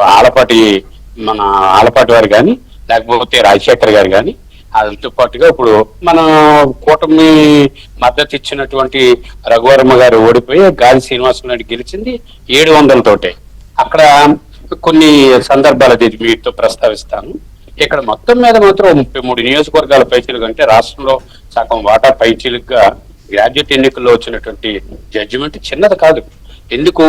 మన ఆలపాటి వారు కానీ లేకపోతే రాజశేఖర్ గారు కానీ, దాంతో పాటుగా ఇప్పుడు మన కూటమి మద్దతు ఇచ్చినటువంటి రఘువర్మ గారు ఓడిపోయి గాలి శ్రీనివాసరావు గెలిచింది 700 తోటే. అక్కడ కొన్ని సందర్భాలు మీతో ప్రస్తావిస్తాను. ఇక్కడ మొత్తం మీద మాత్రం 33 నియోజకవర్గాల పైచీలు అంటే రాష్ట్రంలో సగం వాటా పైచీలుగా గ్రాడ్యుయేట్ ఎన్నికల్లో వచ్చినటువంటి జడ్జిమెంట్ చిన్నది కాదు. ఎందుకు?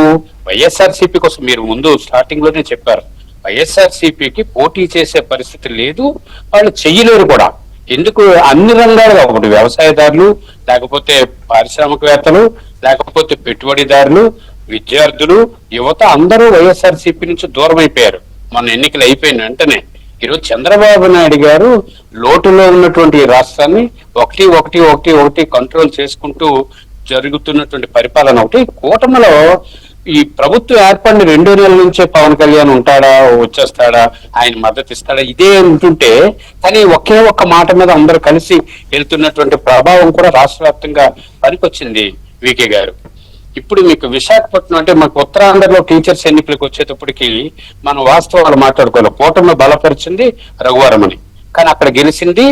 వైఎస్ఆర్సీపీ కోసం మీరు ముందు స్టార్టింగ్ లోనే చెప్పారు, వైఎస్ఆర్సీపీకి పోటీ చేసే పరిస్థితి లేదు, వాళ్ళు చెయ్యలేరు కూడా. ఎందుకు? అన్ని రంగాలుగా, ఒకటి వ్యవసాయదారులు, లేకపోతే పారిశ్రామికవేత్తలు, లేకపోతే పెట్టుబడిదారులు, విద్యార్థులు, యువత అందరూ వైఎస్ఆర్సీపీ నుంచి దూరం అయిపోయారు మన ఎన్నికలు అయిపోయిన వెంటనే. ఈరోజు చంద్రబాబు నాయుడు గారు లోటులో ఉన్నటువంటి రాష్ట్రాన్ని ఒకటి కంట్రోల్ చేసుకుంటూ జరుగుతున్నటువంటి పరిపాలన ఒకటి. కూటమిలో ఈ ప్రభుత్వం ఏర్పడిన 2 నెలల నుంచే పవన్ కళ్యాణ్ ఉంటాడా, వచ్చేస్తాడా, ఆయన మద్దతు ఇస్తాడా, ఇదే ఉంటుంటే కానీ ఒకే ఒక్క మాట మీద అందరూ కలిసి వెళ్తున్నటువంటి ప్రభావం కూడా రాష్ట్ర వ్యాప్తంగా పనికొచ్చింది వికే గారు. ఇప్పుడు మీకు విశాఖపట్నం అంటే మాకు ఉత్తరాంధ్రలో టీచర్స్ ఎన్నికలకు వచ్చేటప్పటికి మనం వాస్తవాలు మాట్లాడుకోవాలి. కూటమి బలపరిచింది రఘువరమని, కానీ అక్కడ గెలిచింది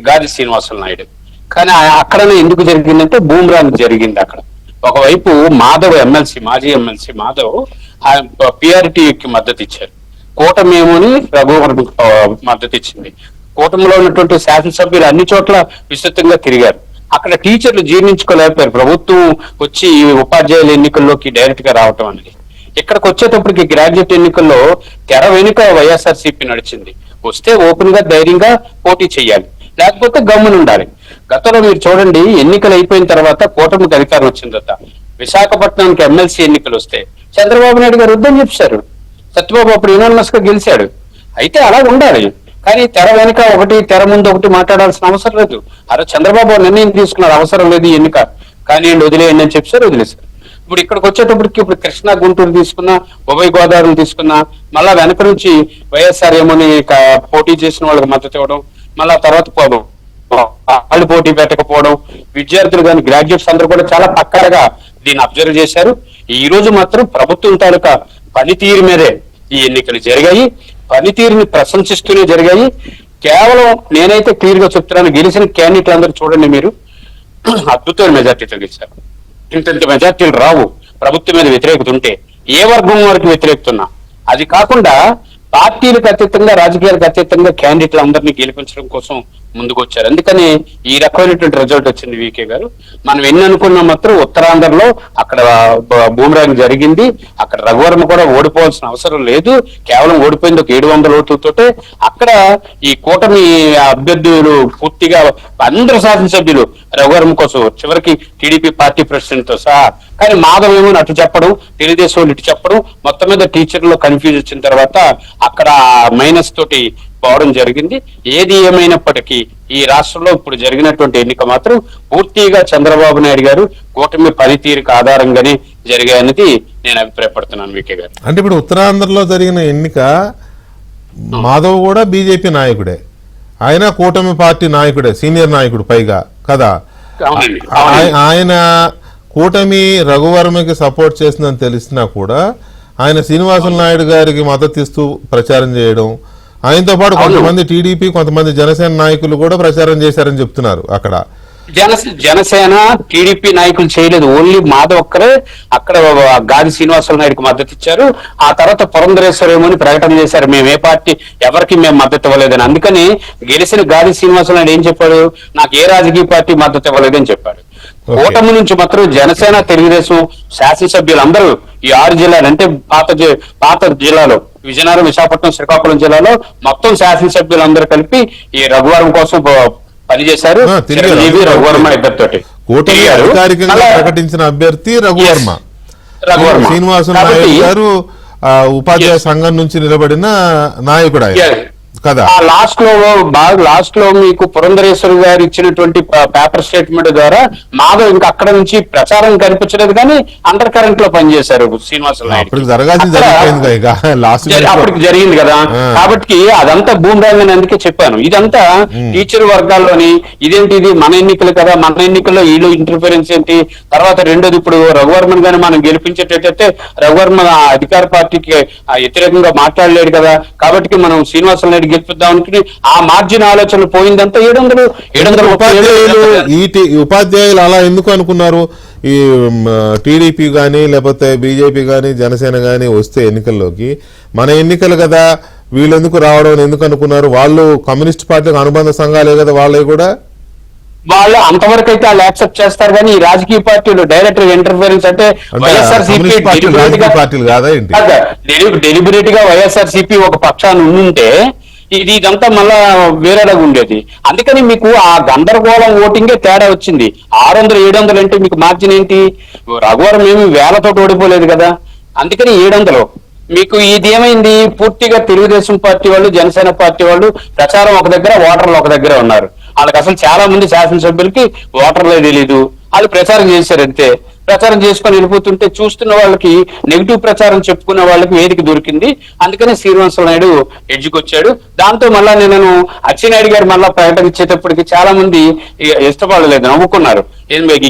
గాలి శ్రీనివాసరావు నాయుడు. కానీ అక్కడనే ఎందుకు జరిగిందంటే బూమ్రాంగ్ జరిగింది. అక్కడ ఒకవైపు మాధవ్ ఎమ్మెల్సీ, మాజీ ఎమ్మెల్సీ మాధవ్ పిఆర్టీకి మద్దతు ఇచ్చారు, కూటమి ఏమోని రఘువరమకు మద్దతు ఇచ్చింది. కూటమిలో ఉన్నటువంటి శాసనసభ్యులు అన్ని చోట్ల విస్తృతంగా తిరిగారు. అక్కడ టీచర్లు జీర్ణించుకోలేకపోయారు ప్రభుత్వం వచ్చి ఉపాధ్యాయుల ఎన్నికల్లోకి డైరెక్ట్ గా రావటం అనేది. ఇక్కడికి వచ్చేటప్పటికి గ్రాడ్యుయేట్ ఎన్నికల్లో తెర వెనుక వైఎస్ఆర్సీపీ నడిచింది. వస్తే ఓపెన్ గా ధైర్యంగా పోటీ చేయాలి, లేకపోతే గమ్మున ఉండాలి. గతంలో మీరు చూడండి, ఎన్నికలు అయిపోయిన తర్వాత కూటమికి అధికారం వచ్చిన తర్వాత విశాఖపట్నానికి ఎమ్మెల్సీ ఎన్నికలు వస్తే చంద్రబాబు నాయుడు గారు వద్దని చెప్పారు. సత్యబాబు అప్పుడు యునానిమస్ గా గెలిచాడు. అయితే అలా ఉండాలి, కానీ తెర వెనుక ఒకటి తెర ముందు ఒకటి మాట్లాడాల్సిన అవసరం లేదు. అరే చంద్రబాబు నిర్ణయం తీసుకున్నారు, అవసరం లేదు ఈ ఎన్నిక కానీ వదిలేయండి అని చెప్పారు, వదిలేశారు. ఇప్పుడు ఇక్కడికి వచ్చేటప్పటికి ఇప్పుడు కృష్ణా గుంటూరు తీసుకున్నా, ఉభయ గోదావరి తీసుకున్నా, మళ్ళా వెనక నుంచి వైఎస్ఆర్ ఏమోని పోటీ చేసిన వాళ్ళకి మద్దతు ఇవ్వడం, మళ్ళా తర్వాత వాళ్ళు పోటీ పెట్టకపోవడం, విద్యార్థులు కానీ గ్రాడ్యుయేట్స్ అందరూ కూడా చాలా పక్కాగా దీన్ని అబ్జర్వ్ చేశారు. ఈ రోజు మాత్రం ప్రభుత్వం తాలూకా పనితీరు మీదే ఈ ఎన్నికలు జరిగాయి, పనితీరుని ప్రశంసిస్తూనే జరిగాయి. కేవలం నేనైతే క్లియర్ గా చెప్తున్నాను, గెలిచిన క్యాండిడేట్లు అందరూ చూడండి, మీరు అద్భుతమైన మెజార్టీతో గెలిచారు. ఇంత మెజార్టీలు రావు ప్రభుత్వం మీద వ్యతిరేకత ఉంటే, ఏ వర్గం వరకు వ్యతిరేకతున్నా. అది కాకుండా పార్టీలకు అతీతంగా, రాజకీయాలకు అతీతంగా క్యాండిడేట్లు అందరినీ గెలిపించడం కోసం ముందుకు వచ్చారు. అందుకని ఈ రకమైనటువంటి రిజల్ట్ వచ్చింది. వికే గారు, మనం ఎన్ని అనుకున్నా మాత్రం ఉత్తరాంధ్రలో అక్కడ బూమరాంగ్ జరిగింది. అక్కడ రఘువర్మ కూడా ఓడిపోవాల్సిన అవసరం లేదు, కేవలం ఓడిపోయింది ఒక 700 ఓట్లతోటే. అక్కడ ఈ కూటమి అభ్యర్థులు పూర్తిగా అందరూ శాసనసభ్యులు రఘువర్మ కోసం, చివరికి టీడీపీ పార్టీ ప్రెసిడెంట్ తో సహా. కానీ మాధవ్ ఏమో అటు చెప్పడం, తెలుగుదేశం వాళ్ళు ఇటు చెప్పడం, మొత్తం మీద టీచర్లో కన్ఫ్యూజ్ వచ్చిన తర్వాత అక్కడ మైనస్ తోటి పోవడం జరిగింది. ఏది ఏమైనప్పటికీ ఈ రాష్ట్రంలో ఇప్పుడు జరిగినటువంటి ఎన్నిక మాత్రం పూర్తిగా చంద్రబాబు నాయుడు గారు కూటమి పనితీరుకు ఆధారంగానే జరిగాయనేది నేను అభిప్రాయపడుతున్నాను. వికే గారు, అంటే ఇప్పుడు ఉత్తరాంధ్రలో జరిగిన ఎన్నిక మాధవ్ కూడా బీజేపీ నాయకుడే, ఆయన కూటమి పార్టీ నాయకుడే, సీనియర్ నాయకుడు పైగా కదా. ఆయన కూటమి రఘువర్మకి సపోర్ట్ చేసిందని తెలిసినా కూడా ఆయన శ్రీనివాసులు నాయుడు గారికి మద్దతు ఇస్తూ ప్రచారం చేయడం, ఆయనతో పాటు కొంతమంది టీడీపీ, కొంతమంది జనసేన నాయకులు కూడా ప్రచారం చేశారని చెప్తున్నారు. అక్కడ జనసేన టీడీపీ నాయకులు చేయలేదు, ఓన్లీ మాధవ్ ఒక్కరే అక్కడ గాది శ్రీనివాసులు నాయుడుకి మద్దతు ఇచ్చారు. ఆ తర్వాత పురంధరేశ్వరేమోని ప్రకటన చేశారు, మేము ఏ పార్టీ ఎవరికి మేము మద్దతు ఇవ్వలేదని. అందుకని గెలిచిన గాది శ్రీనివాసులు నాయుడు ఏం చెప్పాడు, నాకు ఏ రాజకీయ పార్టీ మద్దతు ఇవ్వలేదని చెప్పాడు. కూటమి నుంచి మాత్రం జనసేన, తెలుగుదేశం శాసనసభ్యులు అందరూ ఈ 6 జిల్లాలు, అంటే పాత జిల్లాలో విజయనగరం, విశాఖపట్నం, శ్రీకాకుళం జిల్లాలో మొత్తం శాసనసభ్యులు అందరూ కలిపి ఈ రఘువరం కోసం పనిచేశారు. రఘువర్మ ఇద్దరితోటి కూటమి అధికారికంగా ప్రకటించిన అభ్యర్థి రఘువర్మ. శ్రీనివాసు నాయుడు గారు ఉపాధ్యాయ సంఘం నుంచి నిలబడిన నాయకుడు కదా. లాస్ట్ లో మీకు పురంధరేశ్వరి గారు ఇచ్చినటువంటి పేపర్ స్టేట్మెంట్ ద్వారా మాధవ్ ఇంకా అక్కడ నుంచి ప్రచారం కనిపించలేదు, కానీ అండర్ కరెంట్ లో పనిచేశారు శ్రీనివాసులు అప్పటికి జరిగింది కదా. కాబట్టి అదంతా బూమరాంగ్ అని అందుకే చెప్పాను. ఇదంతా టీచర్ వర్గాల్లోని ఇదేంటి, ఇది మన ఎన్నికలు కదా, మన ఎన్నికల్లో వీళ్ళు ఇంటర్ఫిరెన్స్ ఏంటి. తర్వాత రెండోది, ఇప్పుడు రఘువర్మన్ గాని మనం గెలిపించేటట్టయితే రఘువర్మ అధికార పార్టీకి వ్యతిరేకంగా మాట్లాడలేడు కదా, కాబట్టి మనం శ్రీనివాసులు నాయుడు గెలిపిద్దాం అనుకుని ఆ మార్జిన్ ఆలోచన పోయిందంతా 700 ఉపాధ్యాయులు అలా ఎందుకు అనుకున్నారు? ఈ టీడీపీ కానీ లేకపోతే బీజేపీ కానీ జనసేన కానీ వస్తే ఎన్నికల్లోకి మన ఎన్నికలు కదా, వీళ్ళెందుకు రావడం ఎందుకు అనుకున్నారు? వాళ్ళు కమ్యూనిస్ట్ పార్టీకి అనుబంధ సంఘాలే కదా, వాళ్ళే కూడా వాళ్ళు అంతవరకు అయితే వాళ్ళు యాక్సెప్ట్ చేస్తారు. కానీ ఈ రాజకీయ పార్టీలు డైరెక్ట్ ఇంటర్ఫిరెన్స్ అంటే వైఎస్ఆర్సీపీ డెలిబరేట్ గా వైఎస్ఆర్సీపీ ఒక పక్షాన్ని ఉండుంటే ఇదంతా మళ్ళా వేరేలాగా ఉండేది. అందుకని మీకు ఆ గందరగోళం ఓటింగే తేడా వచ్చింది. 600, 700 అంటే మీకు మార్జిన్ ఏంటి? రఘువరం ఏమి వేలతో ఓడిపోలేదు కదా, అందుకని 700. మీకు ఇది ఏమైంది, పూర్తిగా తెలుగుదేశం పార్టీ వాళ్ళు, జనసేన పార్టీ వాళ్ళు ప్రచారం ఒక దగ్గర, ఓటర్లు ఒక దగ్గర ఉన్నారు. వాళ్ళకి అసలు చాలా మంది శాసనసభ్యులకి ఓటర్లే తెలీదు, వాళ్ళు ప్రచారం చేశారు అంతే. ప్రచారం చేసుకొని వెళ్ళిపోతుంటే చూస్తున్న వాళ్ళకి నెగిటివ్ ప్రచారం చెప్పుకునే వాళ్ళకి వేదిక దొరికింది. అందుకనే శ్రీనివాసులు నాయుడు ఎడ్జుకొచ్చాడు. దాంతో మళ్ళా నేను అచ్చెన్నాయుడు గారు మళ్ళా ప్రకటన ఇచ్చేటప్పటికి చాలా మంది ఇష్టపడలేదు, నవ్వుకున్నారు.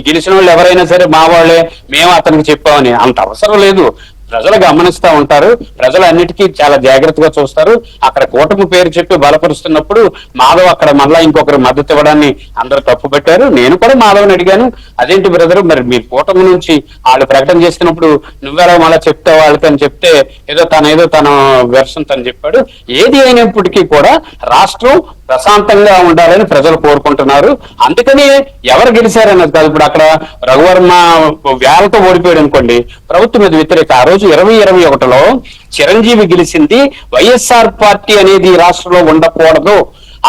గెలిచిన వాళ్ళు ఎవరైనా సరే మా వాళ్ళే, మేము అతనికి చెప్పామని. అంత అవసరం లేదు, ప్రజలు గమనిస్తా ఉంటారు, ప్రజలు అన్నిటికీ చాలా జాగ్రత్తగా చూస్తారు. అక్కడ కూటమి పేరు చెప్పి బలపరుస్తున్నప్పుడు మాధవ్ అక్కడ మళ్ళా ఇంకొకరు మద్దతు ఇవ్వడాన్ని అందరూ తప్పు పెట్టారు. నేను కూడా మాధవ్ని అడిగాను, అదేంటి బ్రదర్, మరి మీరు కూటమి నుంచి వాళ్ళు ప్రకటన చేస్తున్నప్పుడు నువ్వెలా మళ్ళా చెప్తావు వాళ్ళకి అని చెప్తే తన వెర్షన్ తను చెప్పాడు. ఏది అయినప్పటికీ కూడా రాష్ట్రం ప్రశాంతంగా ఉండాలని ప్రజలు కోరుకుంటున్నారు. అందుకని ఎవరు గెలిచారన్నది కాదు. ఇప్పుడు అక్కడ రఘువర్మ వేలతో ఓడిపోయాడు అనుకోండి, ప్రభుత్వం మీద వ్యతిరేక. ఆ రోజు 2021లో చిరంజీవి గెలిచింది వైఎస్ఆర్ పార్టీ అనేది రాష్ట్రంలో ఉండకూడదు,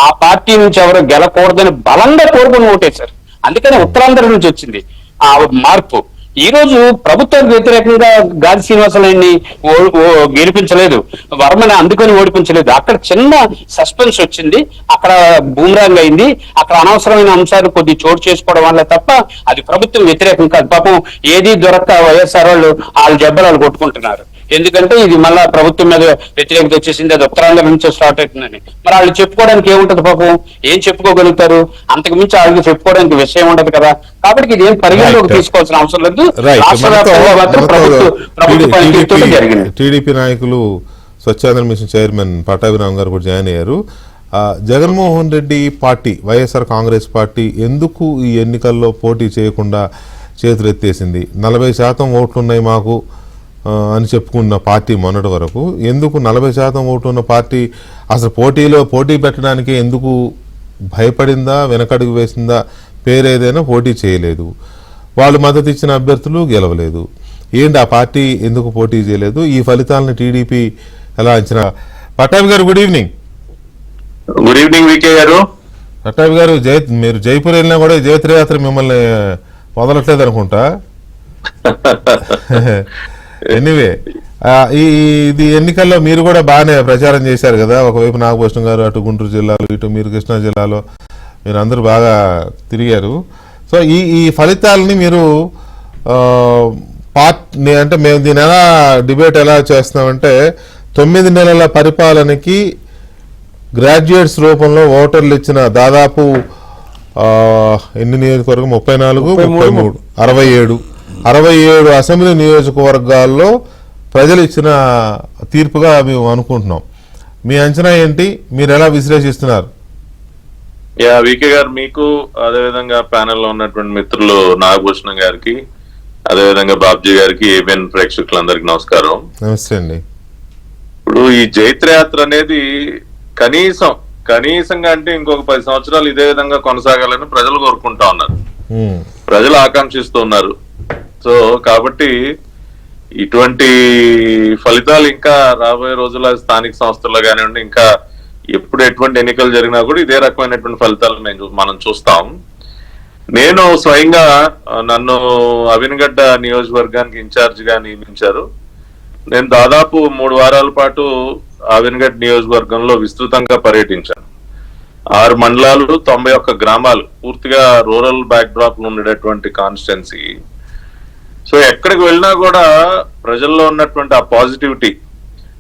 ఆ పార్టీ నుంచి ఎవరు గెలకూడదని బలంగా కోరుకుని ఓటేశారు. అందుకని ఉత్తరాంధ్ర నుంచి వచ్చింది ఆ మార్పు. ఈ రోజు ప్రభుత్వానికి వ్యతిరేకంగా గాలి శ్రీనివాసరావుని గెలిపించలేదు, వర్మని అందుకని ఓడిపించలేదు. అక్కడ చిన్న సస్పెన్స్ వచ్చింది, అక్కడ బూమరాంగ్ అయింది, అక్కడ అనవసరమైన అంశాలు కొద్ది చోటు చేసుకోవడం వల్ల తప్ప అది ప్రభుత్వం వ్యతిరేకం కాదు. పాపం ఏది దొరక్క వైఎస్ఆర్ వాళ్ళ జబ్బలు కొట్టుకుంటున్నారు. ఎందుకంటే ఇది మళ్ళా ప్రభుత్వం మీద వ్యతిరేకత వచ్చేసింది, అది ఉత్తరాంధ్ర నుంచే స్టార్ట్ అవుతుందని. మరి వాళ్ళు చెప్పుకోవడానికి ఏముంటది పాపం, ఏం చెప్పుకోగలుగుతారు? అంతకు మించి వాళ్ళకి చెప్పుకోవడానికి విషయం ఉండదు కదా. కాబట్టి ఇది ఏం పరిగణలోకి తీసుకోవాల్సిన అవసరం లేదు. రాష్ట్ర వ్యాప్తంగా మాత్రం ప్రభుత్వ పనితీరుతో జరిగింది. టీడీపీ నాయకులు స్వచ్ఛాంధ్ర మిషన్ చైర్మన్ పట్టాభిరామ్ గారు కూడా జాయిన్ అయ్యారు. జగన్మోహన్ రెడ్డి పార్టీ, వైఎస్ఆర్ కాంగ్రెస్ పార్టీ ఎందుకు ఈ ఎన్నికల్లో పోటీ చేయకుండా చేతులెత్తేసింది? 40% ఓట్లున్నాయి మాకు అని చెప్పుకున్న పార్టీ మొన్నటి వరకు ఎందుకు 40% ఓటు ఉన్న పార్టీ అసలు పోటీ పెట్టడానికి ఎందుకు భయపడిందా, వెనకడుగు వేసిందా? పేరేదైనా పోటీ చేయలేదు, వాళ్ళు మద్దతు ఇచ్చిన అభ్యర్థులు గెలవలేదు. ఏంటి ఆ పార్టీ ఎందుకు పోటీ చేయలేదు? ఈ ఫలితాలను టీడీపీ ఎలా అంచనా? Pattabhi garu good evening. Good evening VK garu. Pattabhi గారు, మీరు జైపూర్ వెళ్ళినా కూడా జైత్రయాత్ర మిమ్మల్ని వదలట్లేదు అనుకుంటా. ఎనీవే, ఇది ఎన్నికల్లో మీరు కూడా బాగానే ప్రచారం చేశారు కదా. ఒకవైపు నాగభూషణం గారు అటు గుంటూరు జిల్లాలో, ఇటు మీరు కృష్ణా జిల్లాలో మీరు అందరూ బాగా తిరిగారు. సో ఈ ఫలితాలని మీరు అంటే మేము దీని ఎలా డిబేట్ ఎలా చేస్తున్నామంటే 9 నెలల పరిపాలనకి గ్రాడ్యుయేట్స్ రూపంలో ఓటర్లు ఇచ్చిన దాదాపు ఎన్ని నియోజకవర్గం, 34, 33, 67 అసెంబ్లీ నియోజకవర్గాల్లో ప్రజలు ఇచ్చిన తీర్పుగా మేము అనుకుంటున్నాం. మీ అంచనా ఏంటి? మీరు ఎలా విశ్లేషిస్తున్నారు? వికే గారు, మీకు అదేవిధంగా ప్యానెల్లో ఉన్నటువంటి మిత్రులు నాగభూషణం గారికి, అదేవిధంగా బాబ్జీ గారికి, ఏబిఎన్ ప్రేక్షకులందరికీ నమస్కారం. నమస్తే అండి. ఇప్పుడు ఈ జైత్రయాత్ర అనేది కనీసంగా అంటే ఇంకొక 10 సంవత్సరాలు ఇదే విధంగా కొనసాగాలని ప్రజలు కోరుకుంటా ఉన్నారు, ప్రజలు ఆకాంక్షిస్తూ ఉన్నారు. సో కాబట్టి ఇటువంటి ఫలితాలు ఇంకా రాబోయే రోజుల్లో స్థానిక సంస్థల్లో కానివ్వండి, ఇంకా ఎప్పుడు ఎటువంటి ఎన్నికలు జరిగినా కూడా ఇదే రకమైనటువంటి ఫలితాలు మనం చూస్తాం. నేను స్వయంగా నన్ను అవినగడ్డ నియోజకవర్గానికి ఇన్ఛార్జ్ గా నియమించారు. నేను దాదాపు 3 వారాల పాటు అవినగడ్డ నియోజకవర్గంలో విస్తృతంగా పర్యటించాను. 6 మండలాలు, 91 గ్రామాలు, పూర్తిగా రూరల్ బ్యాక్ డ్రాప్ లో ఉండేటటువంటి కాన్స్టిట్యున్సీ. సో ఎక్కడికి వెళ్ళినా కూడా ప్రజల్లో ఉన్నటువంటి ఆ పాజిటివిటీ,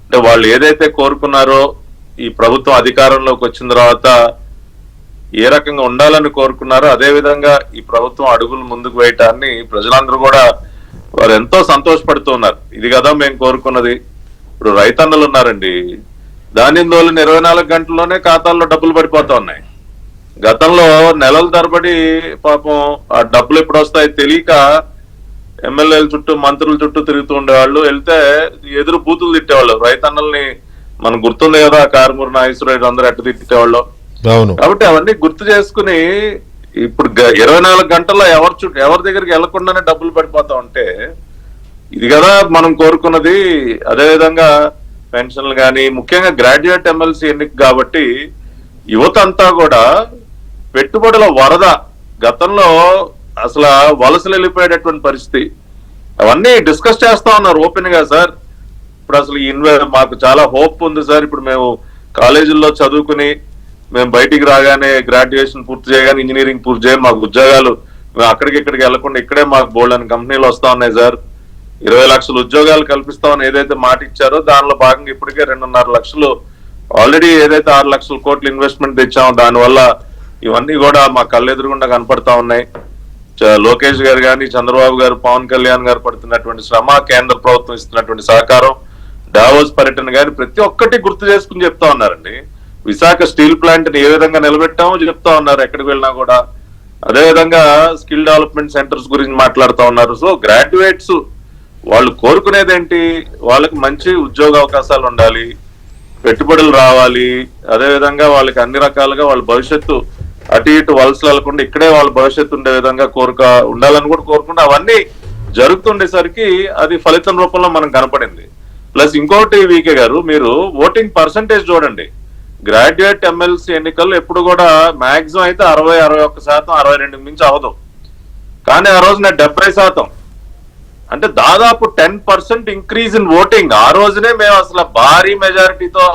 అంటే వాళ్ళు ఏదైతే కోరుకున్నారో ఈ ప్రభుత్వం అధికారంలోకి వచ్చిన తర్వాత ఏ రకంగా ఉండాలని కోరుకున్నారో అదే విధంగా ఈ ప్రభుత్వం అడుగులు ముందుకు వేయటాన్ని ప్రజలందరూ కూడా వారు ఎంతో సంతోషపడుతున్నారు. ఇది కదా మేము కోరుకున్నది. ఇప్పుడు రైతన్నలు ఉన్నారండి, ధాన్యం దోలిన 24 గంటల్లోనే ఖాతాల్లో డబ్బులు పడిపోతా ఉన్నాయి. గతంలో నెలల తరబడి పాపం ఆ డబ్బులు ఎప్పుడు వస్తాయో తెలియక ఎమ్మెల్యేల చుట్టూ, మంత్రుల చుట్టూ తిరుగుతూ ఉండేవాళ్ళు. వెళ్తే ఎదురు బూతులు తిట్టేవాళ్ళు. రైతన్నల్ని మనం గుర్తుంది కదా, కారుమూరి నాగేశ్వరరావు అందరూ ఎట్ట తిట్టేవాళ్ళు. కాబట్టి అవన్నీ గుర్తు చేసుకుని ఇప్పుడు 24 గంటల్లో ఎవరి దగ్గరికి వెళ్లకుండానే డబ్బులు పడిపోతా ఉంటే ఇది కదా మనం కోరుకున్నది. అదేవిధంగా పెన్షన్లు కానీ, ముఖ్యంగా గ్రాడ్యుయేట్ ఎమ్మెల్సీ ఎన్నిక కాబట్టి యువత అంతా కూడా పెట్టుబడుల వరద, గతంలో అసలు వలసలు వెళ్ళిపోయేటటువంటి పరిస్థితి, అవన్నీ డిస్కస్ చేస్తా ఉన్నారు ఓపెన్ గా. సార్ ఇప్పుడు అసలు మాకు చాలా హోప్ ఉంది సార్. ఇప్పుడు మేము కాలేజీల్లో చదువుకుని మేము బయటికి రాగానే గ్రాడ్యుయేషన్ పూర్తి చేయగానే ఇంజనీరింగ్ పూర్తి చేయగానే మాకు ఉద్యోగాలు, మేము ఇక్కడికి వెళ్లకుండా ఇక్కడే మాకు బోల్డని కంపెనీలు వస్తా ఉన్నాయి సార్. 20 లక్షల ఉద్యోగాలు కల్పిస్తామని ఏదైతే మాట ఇచ్చారో దానిలో భాగంగా ఇప్పటికే 2.5 లక్షలు ఆల్రెడీ, ఏదైతే 6 లక్షల కోట్ల ఇన్వెస్ట్మెంట్ తెచ్చామో దానివల్ల ఇవన్నీ కూడా మా కళ్ళెదురుగుండా కనపడతా ఉన్నాయి. లోకేష్ గారు కానీ, చంద్రబాబు గారు, పవన్ కళ్యాణ్ గారు పడుతున్నటువంటి శ్రమ, కేంద్ర ప్రభుత్వం ఇస్తున్నటువంటి సహకారం, డావోస్ పర్యటన కానీ ప్రతి ఒక్కటి గుర్తు చేసుకుని చెప్తా ఉన్నారండి. విశాఖ స్టీల్ ప్లాంట్ ని ఏ విధంగా నిలబెట్టామో చెప్తా ఉన్నారు ఎక్కడికి వెళ్ళినా కూడా. అదేవిధంగా స్కిల్ డెవలప్మెంట్ సెంటర్స్ గురించి మాట్లాడుతూ ఉన్నారు. సో గ్రాడ్యుయేట్స్ వాళ్ళు కోరుకునేది ఏంటి? వాళ్ళకి మంచి ఉద్యోగ అవకాశాలు ఉండాలి, పెట్టుబడులు రావాలి, అదేవిధంగా వాళ్ళకి అన్ని రకాలుగా వాళ్ళ భవిష్యత్తు అటు ఇటు వలసలు వెళ్లకుండా ఇక్కడే వాళ్ళ భవిష్యత్తు ఉండే విధంగా ఉండాలని కూడా కోరుకుంటే అవన్నీ జరుగుతుండేసరికి అది ఫలితం రూపంలో మనకు కనపడింది. ప్లస్ ఇంకోటి వీకే గారు, మీరు ఓటింగ్ పర్సంటేజ్ చూడండి. గ్రాడ్యుయేట్ ఎమ్మెల్సీ ఎన్నికల్లో ఎప్పుడు కూడా మాక్సిమం అయితే 60-61%, 62 మించి అవదు. కానీ ఆ రోజున 70%, అంటే దాదాపు 10% ఇంక్రీజ్ ఇన్ ఓటింగ్. ఆ రోజునే మేము అసలు భారీ మెజారిటీతో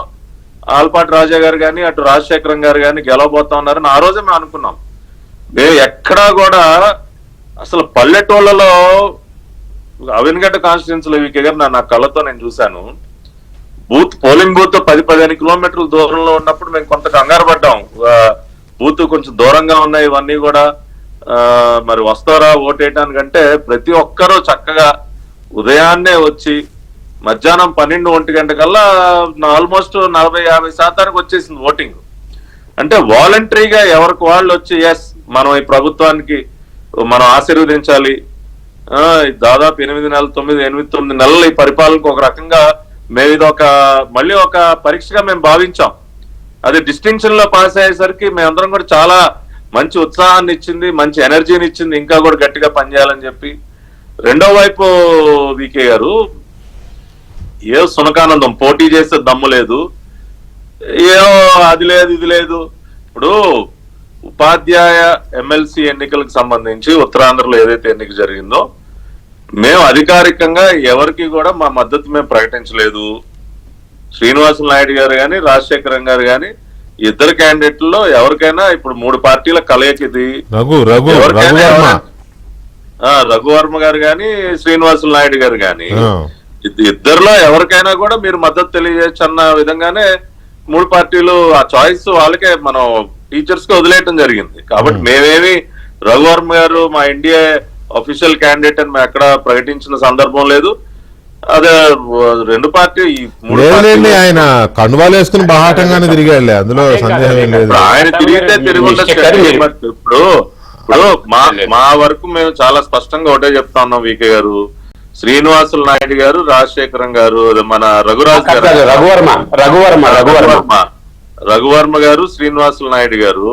ఆల్పాటి రాజా గారు కానీ అటు రాజశేఖరం గారు కానీ గెలవబోతా ఉన్నారని ఆ రోజే మేము అనుకున్నాం. మేము ఎక్కడా కూడా అసలు పల్లెటూళ్ళలో అవినగడ్డ కాన్స్టిట్యున్సీలో వీకే గారు నా కళ్ళతో నేను చూశాను. పోలింగ్ బూత్ 10-15 కిలోమీటర్ల దూరంలో ఉన్నప్పుడు మేము కొంత కంగారు పడ్డాం. బూత్ కొంచెం దూరంగా ఉన్నాయి, ఇవన్నీ కూడా మరి వస్తారా ఓటేయటానికంటే ప్రతి ఒక్కరూ చక్కగా ఉదయాన్నే వచ్చి మధ్యాహ్నం 12-1 గంట కల్లా ఆల్మోస్ట్ 40-50% వచ్చేసింది ఓటింగ్. అంటే వాలంటరీగా ఎవరికి వాళ్ళు వచ్చి ఎస్ మనం ఈ ప్రభుత్వానికి మనం ఆశీర్వదించాలి, దాదాపు 8 నెలలు ఈ పరిపాలనకు ఒక రకంగా మేము ఇది మళ్ళీ ఒక పరీక్షగా మేము భావించాం. అది డిస్టింక్షన్ లో పాస్ అయ్యేసరికి మేమందరం కూడా చాలా మంచి ఉత్సాహాన్ని ఇచ్చింది, మంచి ఎనర్జీని ఇచ్చింది, ఇంకా కూడా గట్టిగా పనిచేయాలని చెప్పి. రెండో వైపు వీకే గారు, ఏ సునకానందం పోటీ చేసే దమ్ము లేదు, ఏమో అది లేదు ఇది లేదు. ఇప్పుడు ఉపాధ్యాయ ఎమ్మెల్సీ ఎన్నికలకు సంబంధించి ఉత్తరాంధ్రలో ఏదైతే ఎన్నిక జరిగిందో మేము అధికారికంగా ఎవరికి కూడా మా మద్దతు మేము ప్రకటించలేదు. శ్రీనివాసులు నాయుడు గారు కానీ రాజశేఖరం గారు కానీ ఇద్దరు క్యాండిడేట్లలో ఎవరికైనా ఇప్పుడు 3 పార్టీల కలయిక ఇది. రఘువర్మ గారు కానీ శ్రీనివాసులు నాయుడు గారు కానీ ఇద్దరిలో ఎవరికైనా కూడా మీరు మద్దతు తెలియజేయచ్చు అన్న విధంగానే 3 పార్టీలు ఆ చాయిస్ వాళ్ళకే మనం టీచర్స్ కి వదిలేయటం జరిగింది. కాబట్టి మేమేమి రఘువర్మ గారు మా ఎన్డీఏ అఫీషియల్ క్యాండిడేట్ అని మేము ఎక్కడ ప్రకటించిన సందర్భం లేదు. అదే 2 పార్టీ ఆయన కండువాలు వేసుకుని బహాటంగానే తిరిగాడులే, అందులో సందేహం ఏం లేదు. ఆయన తిరిగితే తిరిగి ఇప్పుడు మా వరకు మేము చాలా స్పష్టంగా ఒకటే చెప్తా ఉన్నాం వీకే గారు, శ్రీనివాసులు నాయుడు గారు, రాజశేఖరం గారు, మన రఘురాజ్ గారు, రఘువర్మ గారు, శ్రీనివాసులు నాయుడు గారు,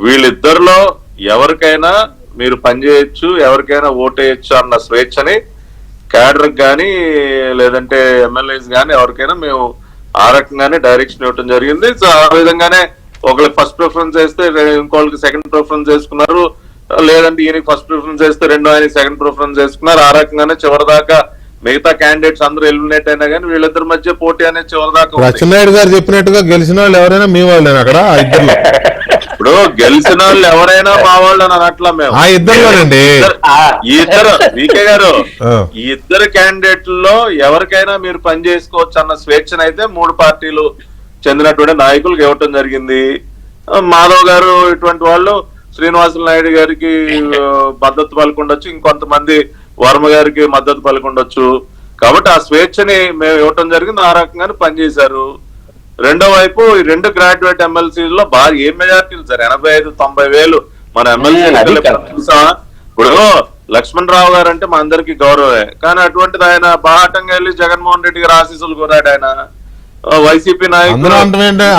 వీళ్ళిద్దరిలో ఎవరికైనా మీరు పనిచేయచ్చు, ఎవరికైనా ఓటేయచ్చు అన్న స్వేచ్ఛని క్యాడర్ కానీ లేదంటే ఎమ్మెల్యేస్ కానీ ఎవరికైనా మేము ఆ రకంగానే డైరెక్షన్ ఇవ్వటం జరిగింది. సో ఆ విధంగానే ఒకరికి ఫస్ట్ ప్రిఫరెన్స్ వేస్తే ఇంకోళ్ళకి సెకండ్ ప్రిఫరెన్స్ వేసుకున్నారు, లేదంటే ఈయనకి ఫస్ట్ ప్రిఫరెన్స్ వేస్తే రెండో ఆయనకి సెకండ్ ప్రిఫరెన్స్ వేసుకున్నారు. ఆ రకంగానే చివరిదాకా మిగతా క్యాండిడేట్స్ అందరూ ఎలిమినేట్ అయినా కానీ వీళ్ళిద్దరి మధ్య పోటీ అనేది చివరిదాకా. లక్ష్మీనాయుడు గారు చెప్పినట్టుగా గెలిచిన వాళ్ళు ఎవరైనా మీ వాళ్ళేనా అక్కడ ఇద్దరు? ఇప్పుడు గెలిచిన వాళ్ళు ఎవరైనా మా వాళ్ళు అని అనట్లా మేము. ఆ ఇద్దరులోనండి, ఈ ఇద్దరు వీకే గారు, ఈ ఇద్దరు క్యాండిడేట్లలో ఎవరికైనా మీరు పని చేసుకోవచ్చు అన్న స్వేచ్ఛనైతే 3 పార్టీలు చెందినటువంటి నాయకులకు ఇవ్వటం జరిగింది. మాధవ్ గారు ఇటువంటి వాళ్ళు శ్రీనివాసులు నాయుడు గారికి మద్దతు పలుకుండొచ్చు, ఇంకొంతమంది వర్మ గారికి మద్దతు పలుకుండొచ్చు. కాబట్టి ఆ స్వేచ్ఛని మేము ఇవ్వటం జరిగింది, ఆ రకంగానే పనిచేశారు. రెండో వైపు ఈ 2 గ్రాడ్యుయేట్ ఎమ్మెల్సీలో బాగా ఏం మెజార్టీలు సార్, 85-90 వేలు మన ఎమ్మెల్సీ. ఇప్పుడు లక్ష్మణ్ రావు గారు అంటే మా అందరికి గౌరవమే, కానీ అటువంటిది ఆయన బాహాటంగా వెళ్ళి జగన్మోహన్ రెడ్డి గారు ఆశీస్సులు కోరాడు. ఆయన వైసీపీ నాయకులు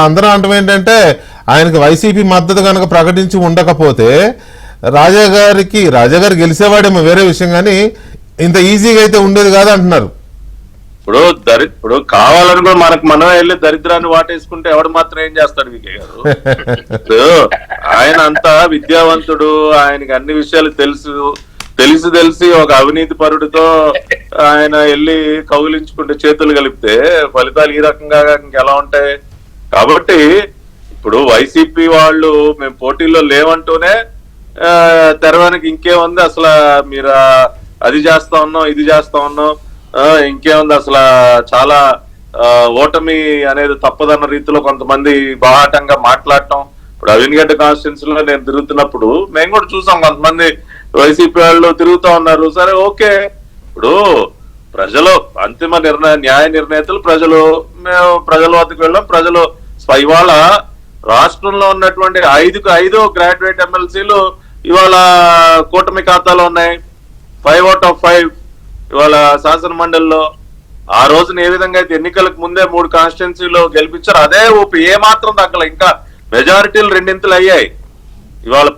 అందరూ అంటం ఏంటంటే ఆయనకు వైసీపీ మద్దతు కనుక ప్రకటించి ఉండకపోతే రాజా గారు గెలిచేవాడేమో వేరే విషయం, కానీ ఇంత ఈజీగా అయితే ఉండేది కాదు అంటున్నారు. ఇప్పుడు కావాలని కూడా మనం వెళ్ళి దరిద్రాన్ని వాటేసుకుంటే ఎవడు మాత్రం ఏం చేస్తాడు వీకే గారు? ఆయన అంతా విద్యావంతుడు, ఆయనకి అన్ని విషయాలు తెలిసి ఒక అవినీతి పరుడితో ఆయన వెళ్ళి కౌగిలించుకుంటే చేతులు కలిపితే ఫలితాలు ఈ రకంగా ఇంకెలా ఉంటాయి? కాబట్టి ఇప్పుడు వైసీపీ వాళ్ళు మేము పోటీల్లో లేవంటూనే తెరవానికి ఇంకేముంది, అసలు మీరు అది చేస్తా ఉన్నాం ఇది చేస్తా ఉన్నాం, ఇంకేముంది, అసలు చాలా ఓటమి అనేది తప్పదన్న రీతిలో కొంతమంది బాహాటంగా మాట్లాడటం. ఇప్పుడు అవినగడ్డ కాన్స్టిట్యున్సీలో నేను తిరుగుతున్నప్పుడు మేము కూడా చూసాం, కొంతమంది వైసీపీ వాళ్ళు తిరుగుతూ ఉన్నారు. సరే ఓకే, ఇప్పుడు ప్రజలు అంతిమ న్యాయ నిర్ణేతలు ప్రజలు, మేము ప్రజల వద్దకు వెళ్ళాం. ప్రజలు ఇవాళ రాష్ట్రంలో ఉన్నటువంటి 5 గ్రాడ్యుయేట్ ఎమ్మెల్సీలు ఇవాళ కూటమి ఖాతాలో ఉన్నాయి. 5 out of 5 ఇవాళ శాసన మండలిలో ఆ రోజున ఏ విధంగా అయితే ఎన్నికలకు ముందే 3 కాన్స్టిట్యున్సీలో గెలిపించారు అదే ఊపి ఏ మాత్రం దక్కల. ఇంకా మెజారిటీలు 2 అయ్యాయి. ఇవాళ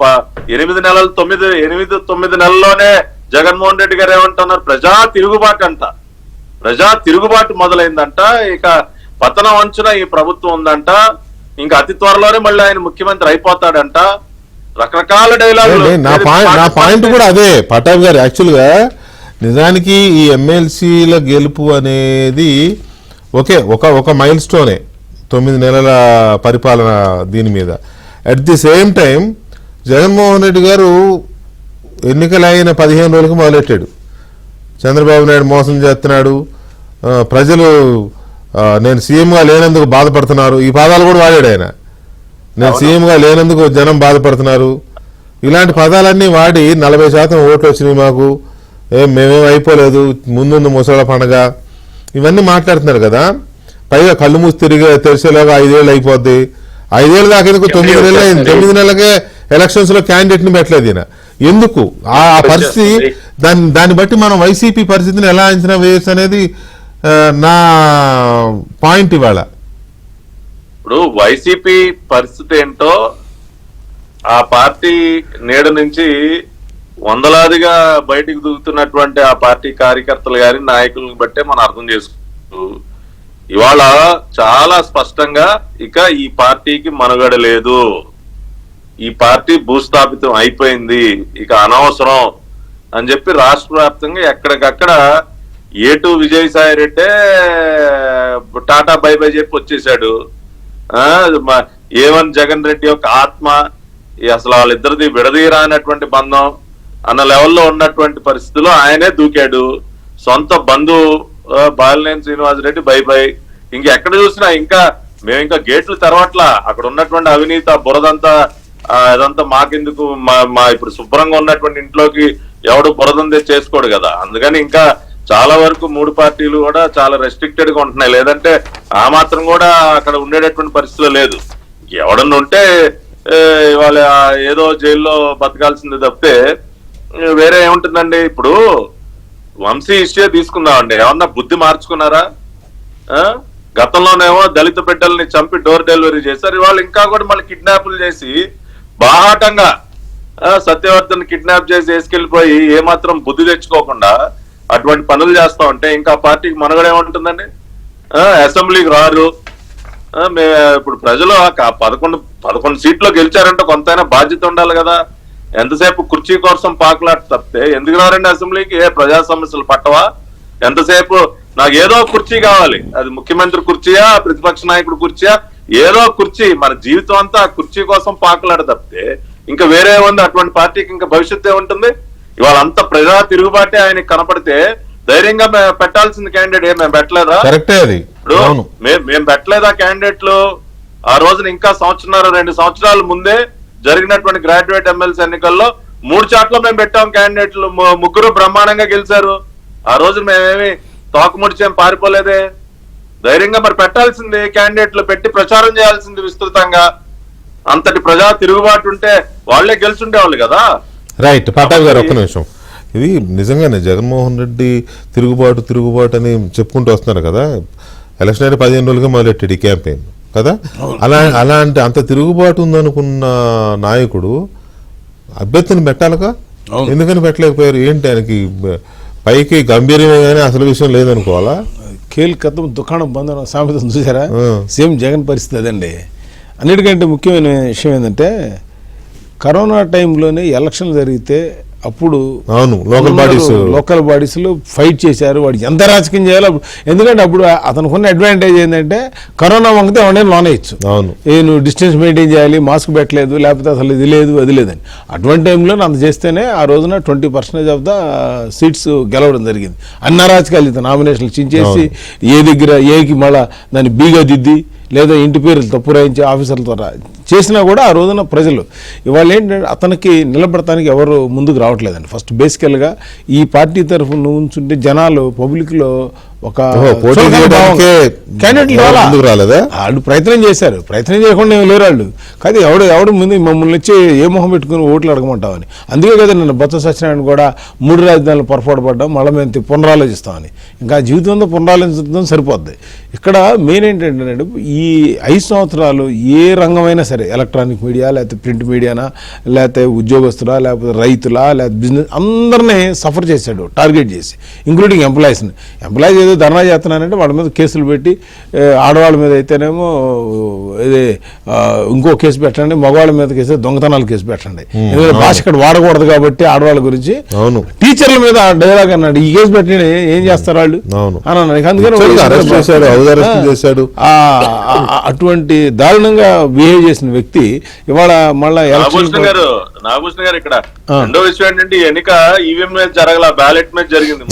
8-9 నెలల్లోనే జగన్మోహన్ రెడ్డి గారు ఏమంటున్నారు, ప్రజా తిరుగుబాటు అంట. ప్రజా తిరుగుబాటు మొదలైందంట. ఇక పతనం అంచున ఈ ప్రభుత్వం ఉందంట. ఇంకా అతి త్వరలోనే మళ్ళీ ఆయన ముఖ్యమంత్రి అయిపోతాడంట. రకరకాల డైలాగులు. నా పాయింట్ కూడా అదే పటాబ్ గారు. యాక్చువల్గా నిజానికి ఈ ఎమ్మెల్సీల గెలుపు అనేది ఒక మైల్ స్టోనే 9 నెలల పరిపాలన దీని మీద. At the same time Jaganmohan Reddy గారు ఎన్నికలైన 15 రోజులకు మొదలెట్టాడు. చంద్రబాబు నాయుడు మోసం చేస్తున్నాడు, ప్రజలు నేను సీఎంగా లేనందుకు బాధపడుతున్నారు, ఈ పదాలు కూడా వాడాడు ఆయన. నేను సీఎంగా లేనందుకు జనం బాధపడుతున్నారు, ఇలాంటి పదాలన్నీ వాడి 40% ఓట్లు వచ్చినాయి మాకు, మేమేం అయిపోలేదు, ముందున్న ముసళ్ళ పండగ, ఇవన్నీ మాట్లాడుతున్నారు కదా. పైగా కళ్ళు మూసి తెరిచేలాగా 5 ఏళ్ళు అయిపోద్ది. 5 ఏళ్ళ దాకా ఎందుకు 9 నెలలు అయింది. 9 నెలలకే ఎలక్షన్స్ లో క్యాండిడేట్ ని పెట్టలేదు ఈయన. ఎందుకు ఆ పరిస్థితి? దాన్ని బట్టి మనం వైసీపీ పరిస్థితిని ఎలా అంచనా వేయచ్చు అనేది నా పాయింట్ ఇవాళ. ఇప్పుడు వైసీపీ పరిస్థితి ఏంటో ఆ పార్టీ నేడు నుంచి వందలాదిగా బయటికి దిగుతున్నటువంటి ఆ పార్టీ కార్యకర్తలు గారి నాయకులను బట్టే మనం అర్థం చేసుకుంటూ ఇవాళ చాలా స్పష్టంగా ఇక ఈ పార్టీకి మనుగడ లేదు, ఈ పార్టీ భూస్థాపితం అయిపోయింది, ఇక అనవసరం అని చెప్పి రాష్ట్ర వ్యాప్తంగా ఎక్కడికక్కడ ఏటు విజయసాయి రెడ్డే టాటా బై బై చెప్పి వచ్చేసాడు. ఏవన్ జగన్ రెడ్డి యొక్క ఆత్మ అసలు వాళ్ళిద్దరిది విడదీరానటువంటి బంధం అన్న లెవెల్లో ఉన్నటువంటి పరిస్థితుల్లో ఆయనే దూకాడు. సొంత బంధువు బాలినేని శ్రీనివాసరెడ్డి బై బై. ఇంకెక్కడ చూసినా మేము ఇంకా గేట్లు తెరవట్లా, అక్కడ ఉన్నటువంటి అవినీతి బురదంతా అదంతా మాకెందుకు, మా ఇప్పుడు శుభ్రంగా ఉన్నటువంటి ఇంట్లోకి ఎవడు బురదందే చేసుకోడు కదా. అందుకని ఇంకా చాలా వరకు 3 పార్టీలు కూడా చాలా రెస్ట్రిక్టెడ్ గా ఉంటున్నాయి. లేదంటే ఆ మాత్రం కూడా అక్కడ ఉండేటటువంటి పరిస్థితిలో లేదు. ఎవడన్నా ఉంటే ఇవాళ ఏదో జైల్లో బతకాల్సింది తప్పితే వేరే ఏముంటుందండి. ఇప్పుడు వంశీ ఇష్యూ తీసుకుందామండి, ఏమన్నా బుద్ధి మార్చుకున్నారా? గతంలోనేమో దళిత బిడ్డల్ని చంపి డోర్ డెలివరీ చేశారు. ఇవాళ ఇంకా కూడా మళ్ళీ కిడ్నాపులు చేసి బాహాటంగా సత్యవర్ధన్ కిడ్నాప్ చేసి వేసుకెళ్లిపోయి ఏమాత్రం బుద్ధి తెచ్చుకోకుండా అటువంటి పనులు చేస్తా ఉంటే ఇంకా పార్టీకి మనుగడ ఏముంటుందండి? అసెంబ్లీకి రారు. ఇప్పుడు ప్రజలు 11 సీట్లు గెలిచారంటే కొంతైనా బాధ్యత ఉండాలి కదా. ఎంతసేపు కుర్చీ కోసం పాకులాట తప్పితే ఎందుకు రారండి అసెంబ్లీకి? ఏ ప్రజా సమస్యలు పట్టవా? ఎంతసేపు నాకు ఏదో కుర్చీ కావాలి, అది ముఖ్యమంత్రి కుర్చీయా, ప్రతిపక్ష నాయకుడు కుర్చీయా, ఏదో కుర్చీ, మన జీవితం అంతా ఆ కుర్చీ కోసం పాకులాట తప్పితే ఇంకా వేరే ఉంది. అటువంటి పార్టీకి ఇంకా భవిష్యత్తు ఏముంటుంది? ఇవాళ అంత ప్రజా తిరుగుబాటే ఆయనకి కనపడితే ధైర్యంగా పెట్టాల్సింది క్యాండిడేట్ మేము పెట్టలేదా? ఇప్పుడు మేము పెట్టలేదా క్యాండిడేట్లు? ఆ రోజున ఇంకా 1.5-2 సంవత్సరాల ముందే జరిగినటువంటి గ్రాడ్యుయేట్ ఎమ్మెల్సీ ఎన్నికల్లో 3 చోట్ల మేము పెట్టాం క్యాండిడేట్లు, 3 బ్రహ్మాండంగా గెలిచారు. ఆ రోజు మేమేమి తోకముడిచేం పారిపోలేదే. ధైర్యంగా మరి పెట్టాల్సింది క్యాండిడేట్లు, పెట్టి ప్రచారం చేయాల్సింది విస్తృతంగా. అంతటి ప్రజా తిరుగుబాటు ఉంటే వాళ్లే గెలుచుండేవాళ్ళు కదా. రైట్ పటాబ్ గారు, ఒక్క నిమిషం. ఇది నిజంగానే జగన్మోహన్ రెడ్డి తిరుగుబాటు అని చెప్పుకుంటూ వస్తున్నారు కదా. ఎలక్షన్ అయితే 15 రోజులుగా మొదలెట్టాడు ఈ క్యాంపెయిన్ కదా. అలాంటి అంత తిరుగుబాటు ఉందనుకున్న నాయకుడు అభ్యర్థిని పెట్టాలిగా, ఎందుకని పెట్టలేకపోయారు? ఏంటి ఆయనకి పైకి గంభీరమే కానీ అసలు విషయం లేదనుకోవాలా? ఖేల్ కథం దుకాణం బంద్ సామెత చూసారా? సేమ్ జగన్ పరిస్థితి అదండి. అన్నిటికంటే ముఖ్యమైన విషయం ఏంటంటే కరోనా టైంలోనే ఎలక్షన్లు జరిగితే అప్పుడు లోకల్ బాడీస్ లో ఫైట్ చేశారు. వాడు ఎంత రాజకీయం చేయాలో, ఎందుకంటే అప్పుడు అతనికి ఉన్న అడ్వాంటేజ్ ఏంటంటే కరోనా వంగితే ఎవరైనా లోన్ ఇచ్చు, నువ్వు డిస్టెన్స్ మెయింటైన్ చేయాలి, మాస్క్ పెట్టలేదు, లేకపోతే అసలు ఇది లేదు అది లేదని. అటువంటి టైంలో అంత చేస్తేనే ఆ రోజున 20% ఆఫ్ ద సీట్స్ గెలవడం జరిగింది. అన్ని రాజకీయాలు నామినేషన్లు చించేసి ఏ దగ్గర ఏకి మళ్ళా దాన్ని బీగా దిద్ది లేదా ఇంటి పేర్లు తప్పు రాయించి ఆఫీసర్లతో చేసినా కూడా ఆ రోజున ప్రజలు ఇవాళ ఏంటంటే అతనికి నిలబడటానికి ఎవరు ముందుకు రావట్లేదండి. ఫస్ట్ బేసికల్గా ఈ పార్టీ తరఫున ఉంచుంటే జనాలు పబ్లిక్లో ఒక పోటీ చేయడానికే క్యాండిడేట్లు రాలా? ముందుకు రాలేదా? వాళ్ళు ప్రయత్నం చేశారు, ప్రయత్నం చేయకుండా ఏం లేరు వాళ్ళు. కానీ ఎవడు ముందు మమ్మల్ని వచ్చి ఏ మొహం పెట్టుకుని ఓట్లు అడగమంటామని. అందుకే కదా నిన్న బొత్స సత్యనారాయణ కూడా 3 రాజధానులు పొరపాటు పడ్డాం, మళ్ళీ మేము పునరాలోచిస్తామని. ఇంకా జీవితంలో పునరాలోచించడం సరిపోద్ది. ఇక్కడ మెయిన్ ఏంటంటే ఈ 5 సంవత్సరాలు ఏ రంగమైనా సరే, ఎలక్ట్రానిక్ మీడియా లేకపోతే ప్రింట్ మీడియానా లేకపోతే ఉద్యోగస్తులా లేకపోతే రైతులా లేకపోతే బిజినెస్ అందరినీ సఫర్ చేశాడు టార్గెట్ చేసి, ఇంక్లూడింగ్ ఎంప్లాయీస్ని. ఎంప్లాయీస్ ఏదో ధర్నా చేస్తున్నారంటే వాళ్ళ మీద కేసులు పెట్టి, ఆడవాళ్ళ మీద అయితేనేమో ఇది ఇంకో కేసు పెట్టండి, మగవాళ్ళ మీద కేసు దొంగతనాలు కేసు పెట్టండి. ఎందుకంటే భాష ఇక్కడ వాడకూడదు కాబట్టి ఆడవాళ్ళ గురించి. అవును, టీచర్ల మీద డైలాగ్ అన్నాడు, ఈ కేసు పెట్టి ఏం చేస్తారు వాళ్ళు అని అన్నాడు. అందుకని అటువంటి దారుణంగా బిహేవ్ చేసిన వ్యక్తి ఇవాళ మళ్ళా నాగభూషణ్ గారు ఇక్కడ రెండో విషయం ఏంటంటే ఎన్నిక ఈవీఎం మీద జరగల, బ్యాలెట్ మీద జరిగింది.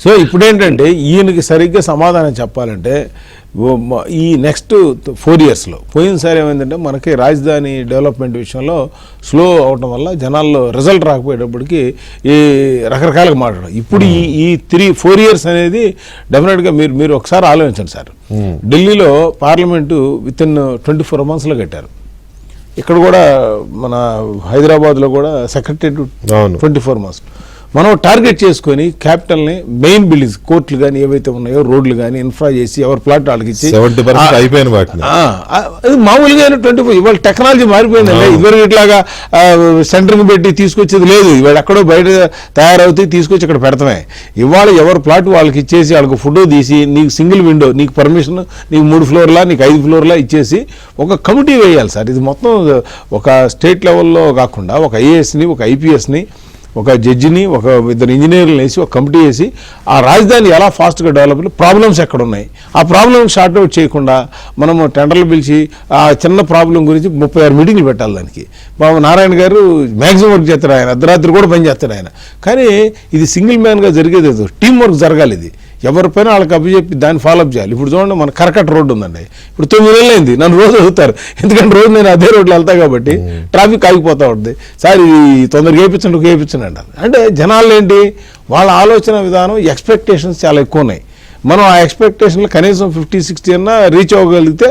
సో ఇప్పుడేంటంటే ఈయనకి సరిగ్గా సమాధానం చెప్పాలంటే ఈ నెక్స్ట్ 4 yearsలో పోయినసారి ఏమైందంటే మనకి రాజధాని డెవలప్మెంట్ విషయంలో స్లో అవటం వల్ల జనాల్లో రిజల్ట్ రాకపోయేటప్పటికి ఈ రకరకాలుగా మాట్లాడడం. ఇప్పుడు ఈ 4 years అనేది డెఫినెట్గా మీరు ఒకసారి ఆలోచించండి సార్. ఢిల్లీలో పార్లమెంటు వితిన్ 24 monthsలో కట్టారు. ఇక్కడ కూడా మన హైదరాబాద్లో కూడా సెక్రటరేట్ 24 months. మనం టార్గెట్ చేసుకొని క్యాపిటల్ని మెయిన్ బిల్డింగ్స్, కోర్టులు కానీ ఏవైతే ఉన్నాయో, రోడ్లు కానీ ఇన్ఫ్రా చేసి ఎవరి ప్లాట్ వాళ్ళకి ఇచ్చి అయిపోయిన వాటిని అది మామూలుగా 24. ఇవాళ టెక్నాలజీ మారిపోయిందండి. ఇదివరకు ఇట్లాగా సెంటర్కి పెట్టి తీసుకొచ్చేది లేదు. ఇవాళ ఎక్కడో బయట తయారవుతాయి, తీసుకొచ్చి ఇక్కడ పెడతామే. ఇవాళ ఎవరి ప్లాట్ వాళ్ళకి ఇచ్చేసి వాళ్ళకి ఫోటో తీసి నీకు సింగిల్ విండో, నీకు పర్మిషన్, నీకు 3 floorలా నీకు 5 floorలా ఇచ్చేసి ఒక కమిటీ వేయాలి సార్. ఇది మొత్తం ఒక స్టేట్ లెవెల్లో కాకుండా ఒక ఐఏఎస్ని, ఒక ఐపీఎస్ని, ఒక జడ్జిని, ఒక 2 ఇంజనీర్లను వేసి ఒక కమిటీ వేసి ఆ రాజధాని ఎలా ఫాస్ట్గా డెవలప్, ప్రాబ్లమ్స్ ఎక్కడ ఉన్నాయి, ఆ ప్రాబ్లమ్ షార్ట్ అవుట్ చేయకుండా మనము టెండర్లు పిలిచి ఆ చిన్న ప్రాబ్లం గురించి 36 మీటింగ్లు పెట్టాలి. దానికి బాబు నారాయణ గారు మ్యాక్సిమం వర్క్ చేస్తాడు, ఆయన అర్ధరాత్రి కూడా పని చేస్తాడు ఆయన. కానీ ఇది సింగిల్ మ్యాన్గా జరిగేది, టీం వర్క్ జరగాలి. ఇది ఎవరిపైన వాళ్ళకి అప్పచెప్పి దాన్ని ఫాలోఅప్ చేయాలి. ఇప్పుడు చూడండి, మన కరకట్ట రోడ్డు ఉందండి, ఇప్పుడు 9 నెలలు అయింది. నన్ను రోజు అడుగుతారు, ఎందుకంటే రోజు నేను అదే రోడ్లో వెళ్తా కాబట్టి ట్రాఫిక్ ఆగిపోతూ ఉంటుంది. సార్ ఇది తొందరగా వేయించండి అంటారు. అంటే జనాలు ఏంటి, వాళ్ళ ఆలోచన విధానం, ఎక్స్పెక్టేషన్స్ చాలా ఎక్కువ ఉన్నాయి. మనం ఆ ఎక్స్పెక్టేషన్లు కనీసం 50-60 అన్నా రీచ్ అవ్వగలిగితే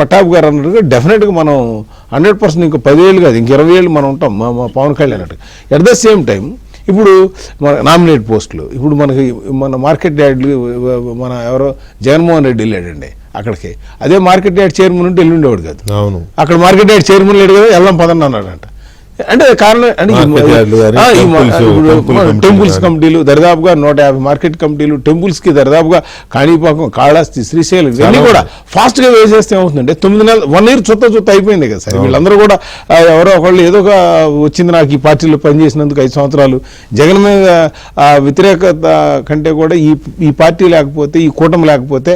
పట్టాభి గారు అన్నట్టుగా డెఫినెట్గా మనం 100% ఇంకో 10 ఏళ్ళు కాదు, ఇంక 20 ఏళ్ళు మనం ఉంటాం మా పవన్ కళ్యాణ్ అన్నట్టుగా. ఎట్ ద సేమ్ టైం ఇప్పుడు మన నామినేట్ పోస్టులు, ఇప్పుడు మన మార్కెట్ యార్డ్లు, మన ఎవరో జగన్మోహన్ రెడ్డి వెళ్ళాడండి అక్కడికి. అదే మార్కెట్ యార్డ్ చైర్మన్ ఉంటే వెళ్ళుండేవాడు కాదు. అక్కడ మార్కెట్ యార్డ్ చైర్మన్ లేడు కదా, వెళ్దాం పదండి అన్నాడంట. అంటే కారణం అంటే టెంపుల్స్ కమిటీలు దరిదాపుగా 150 మార్కెట్ కమిటీలు, టెంపుల్స్కి దరిదాపుగా కాణిపాకం, కాళహస్తి, శ్రీశైలం ఇవన్నీ కూడా ఫాస్ట్గా వేసేస్తే ఏమవుతుందంటే 9 నెలలు 1 year చుత్త అయిపోయింది కదా సార్. వీళ్ళందరూ కూడా ఎవరో ఒకళ్ళు ఏదో ఒక వచ్చింది నాకు ఈ పార్టీలో పనిచేసినందుకు 5 సంవత్సరాలు, జగన్ మీద వ్యతిరేకత కంటే కూడా ఈ పార్టీ లేకపోతే, ఈ కూటమి లేకపోతే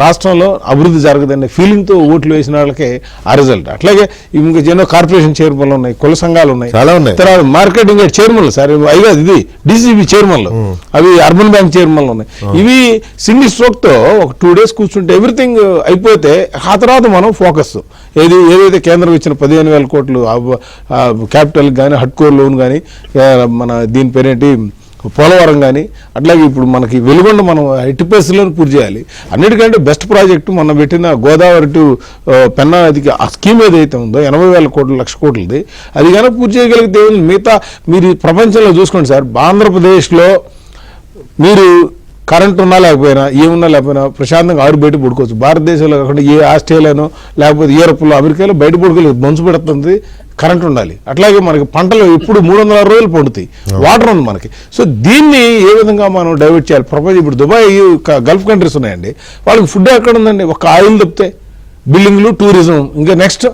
రాష్ట్రంలో అభివృద్ధి జరగదనే ఫీలింగ్తో ఓట్లు వేసిన వాళ్ళకే ఆ రిజల్ట్. అట్లాగే ఇంకా ఎన్నో కార్పొరేషన్ చైర్మన్లు ఉన్నాయి, కుల సంఘాలు ఉన్నాయి, తర్వాత మార్కెటింగ్ యార్డ్ చైర్మన్లు సార్, ఇది డిసిబి చైర్మన్లు, అవి అర్బన్ బ్యాంక్ చైర్మన్లు ఉన్నాయి. ఇవి సింగిల్ స్ట్రోక్ తో ఒక 2 days కూర్చుంటే ఎవ్రీథింగ్ అయిపోతే ఆ తర్వాత మనం ఫోకస్ ఏదైతే కేంద్రం ఇచ్చిన 15,000 కోట్లు క్యాపిటల్ కానీ, హడ్కోర్ లోన్ కానీ, మన దీని పేరేంటి పోలవరం కానీ, అట్లాగే ఇప్పుడు మనకి వెలుగొండ మనం 80% పూర్తి చేయాలి. అన్నిటికంటే బెస్ట్ ప్రాజెక్టు మొన్న పెట్టిన గోదావరి టు పెన్నా నదికి ఆ స్కీమ్ ఏదైతే ఉందో 80,000 కోట్లు, 1,00,000 కోట్లది, అది కనుక పూర్తి చేయగలిగితే మిగతా మీరు ప్రపంచంలో చూసుకోండి సార్. ఆంధ్రప్రదేశ్లో మీరు కరెంట్ ఉన్నా లేకపోయినా, ఏమున్నా లేకపోయినా ప్రశాంతంగా ఆరు బయట పడుకోవచ్చు. భారతదేశంలో కాకుండా ఏ ఆస్ట్రేలియానో లేకపోతే యూరోప్లో, అమెరికాలో బయట పడుకోలేదు, మంచు పెడుతుంది, కరెంట్ ఉండాలి. అట్లాగే మనకి పంటలు ఇప్పుడు 360 రోజులు పండుతాయి, వాటర్ ఉంది మనకి. సో దీన్ని ఏ విధంగా మనం డైవర్ట్ చేయాలి? ప్రపంచం ఇప్పుడు దుబాయ్, గల్ఫ్ కంట్రీస్ ఉన్నాయండి, వాళ్ళకి ఫుడ్ ఎక్కడ ఉందండి? ఒక ఆయిల్ తప్పితే బిల్డింగ్లు, టూరిజం, ఇంకా నెక్స్ట్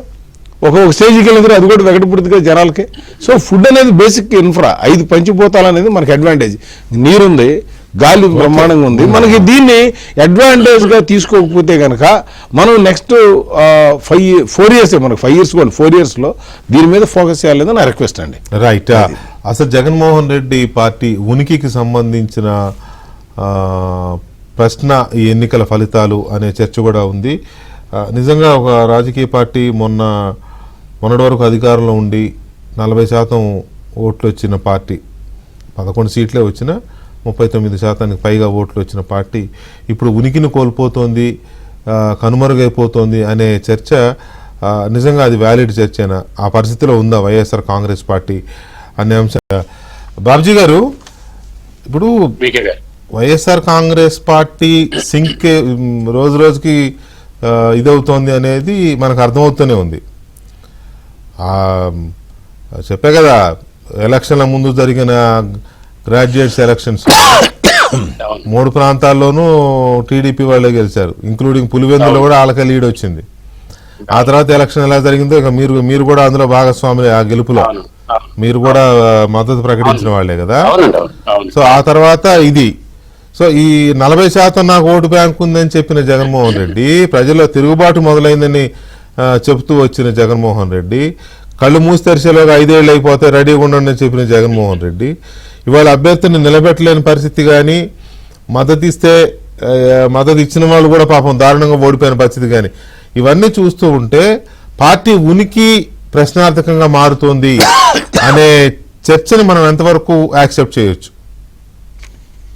ఒక స్టేజ్కి వెళ్ళిన అది కూడా వెగటపుడుతుంది జనాలకి. సో ఫుడ్ అనేది బేసిక్ ఇన్ఫ్రా, 5 పంచిపోతాలు అనేది మనకి అడ్వాంటేజ్. నీరుంది, గాలి బ్రహ్మాండంగా ఉంది మనకి. దీన్ని అడ్వాంటేజ్గా తీసుకోకపోతే కనుక మనం నెక్స్ట్ 4 years, మనకు 5 years కూడా 4 yearsలో దీని మీద ఫోకస్ చేయాలని నా రిక్వెస్ట్ అండి. రైట్. అసలు జగన్మోహన్ రెడ్డి పార్టీ ఉనికికి సంబంధించిన ప్రశ్న ఈ ఎన్నికల ఫలితాలు అనే చర్చ కూడా ఉంది. నిజంగా ఒక రాజకీయ పార్టీ మొన్నటి వరకు అధికారంలో ఉండి 40% ఓట్లు వచ్చిన పార్టీ 11 సీట్లే వచ్చినా 39% పైగా ఓట్లు వచ్చిన పార్టీ ఇప్పుడు ఉనికిని కోల్పోతోంది, కనుమరుగైపోతోంది అనే చర్చ నిజంగా అది వ్యాలిడ్ చర్చేనా? ఆ పరిస్థితిలో ఉందా వైఎస్ఆర్ కాంగ్రెస్ పార్టీ అనే అంశం? బాబ్జీ గారు, ఇప్పుడు వైఎస్ఆర్ కాంగ్రెస్ పార్టీ సింక్ రోజు రోజుకి ఇదవుతోంది అనేది మనకు అర్థమవుతూనే ఉంది. చెప్పే కదా, ఎలక్షన్ల ముందు జరిగిన గ్రాడ్యుయేట్స్ ఎలక్షన్స్ 3 ప్రాంతాల్లోనూ టీడీపీ వాళ్ళే గెలిచారు, ఇంక్లూడింగ్ పులివెందులో కూడా వాళ్ళకే లీడ్ వచ్చింది. ఆ తర్వాత ఎలక్షన్ ఎలా జరిగిందో ఇక మీరు కూడా అందులో భాగస్వాములే, ఆ గెలుపులో మీరు కూడా మద్దతు ప్రకటించిన వాళ్లే కదా. సో ఆ తర్వాత ఇది, సో ఈ 40% నాకు ఓటు బ్యాంక్ ఉందని చెప్పిన జగన్మోహన్ రెడ్డి, ప్రజల్లో తిరుగుబాటు మొదలైందని చెబుతూ వచ్చిన జగన్మోహన్ రెడ్డి, కళ్ళు మూసి తెరిచేలోగా 5 ఏళ్ళు అయిపోతే రెడీగా ఉండండి అని చెప్పిన జగన్మోహన్ రెడ్డి, ఇవాళ అభ్యర్థిని నిలబెట్టలేని పరిస్థితి కానీ, మద్దతు ఇచ్చిన వాళ్ళు కూడా పాపం దారుణంగా ఓడిపోయిన పరిస్థితి కానీ, ఇవన్నీ చూస్తూ ఉంటే పార్టీ ఉనికి ప్రశ్నార్థకంగా మారుతోంది అనే చర్చని మనం ఎంతవరకు యాక్సెప్ట్ చేయొచ్చు?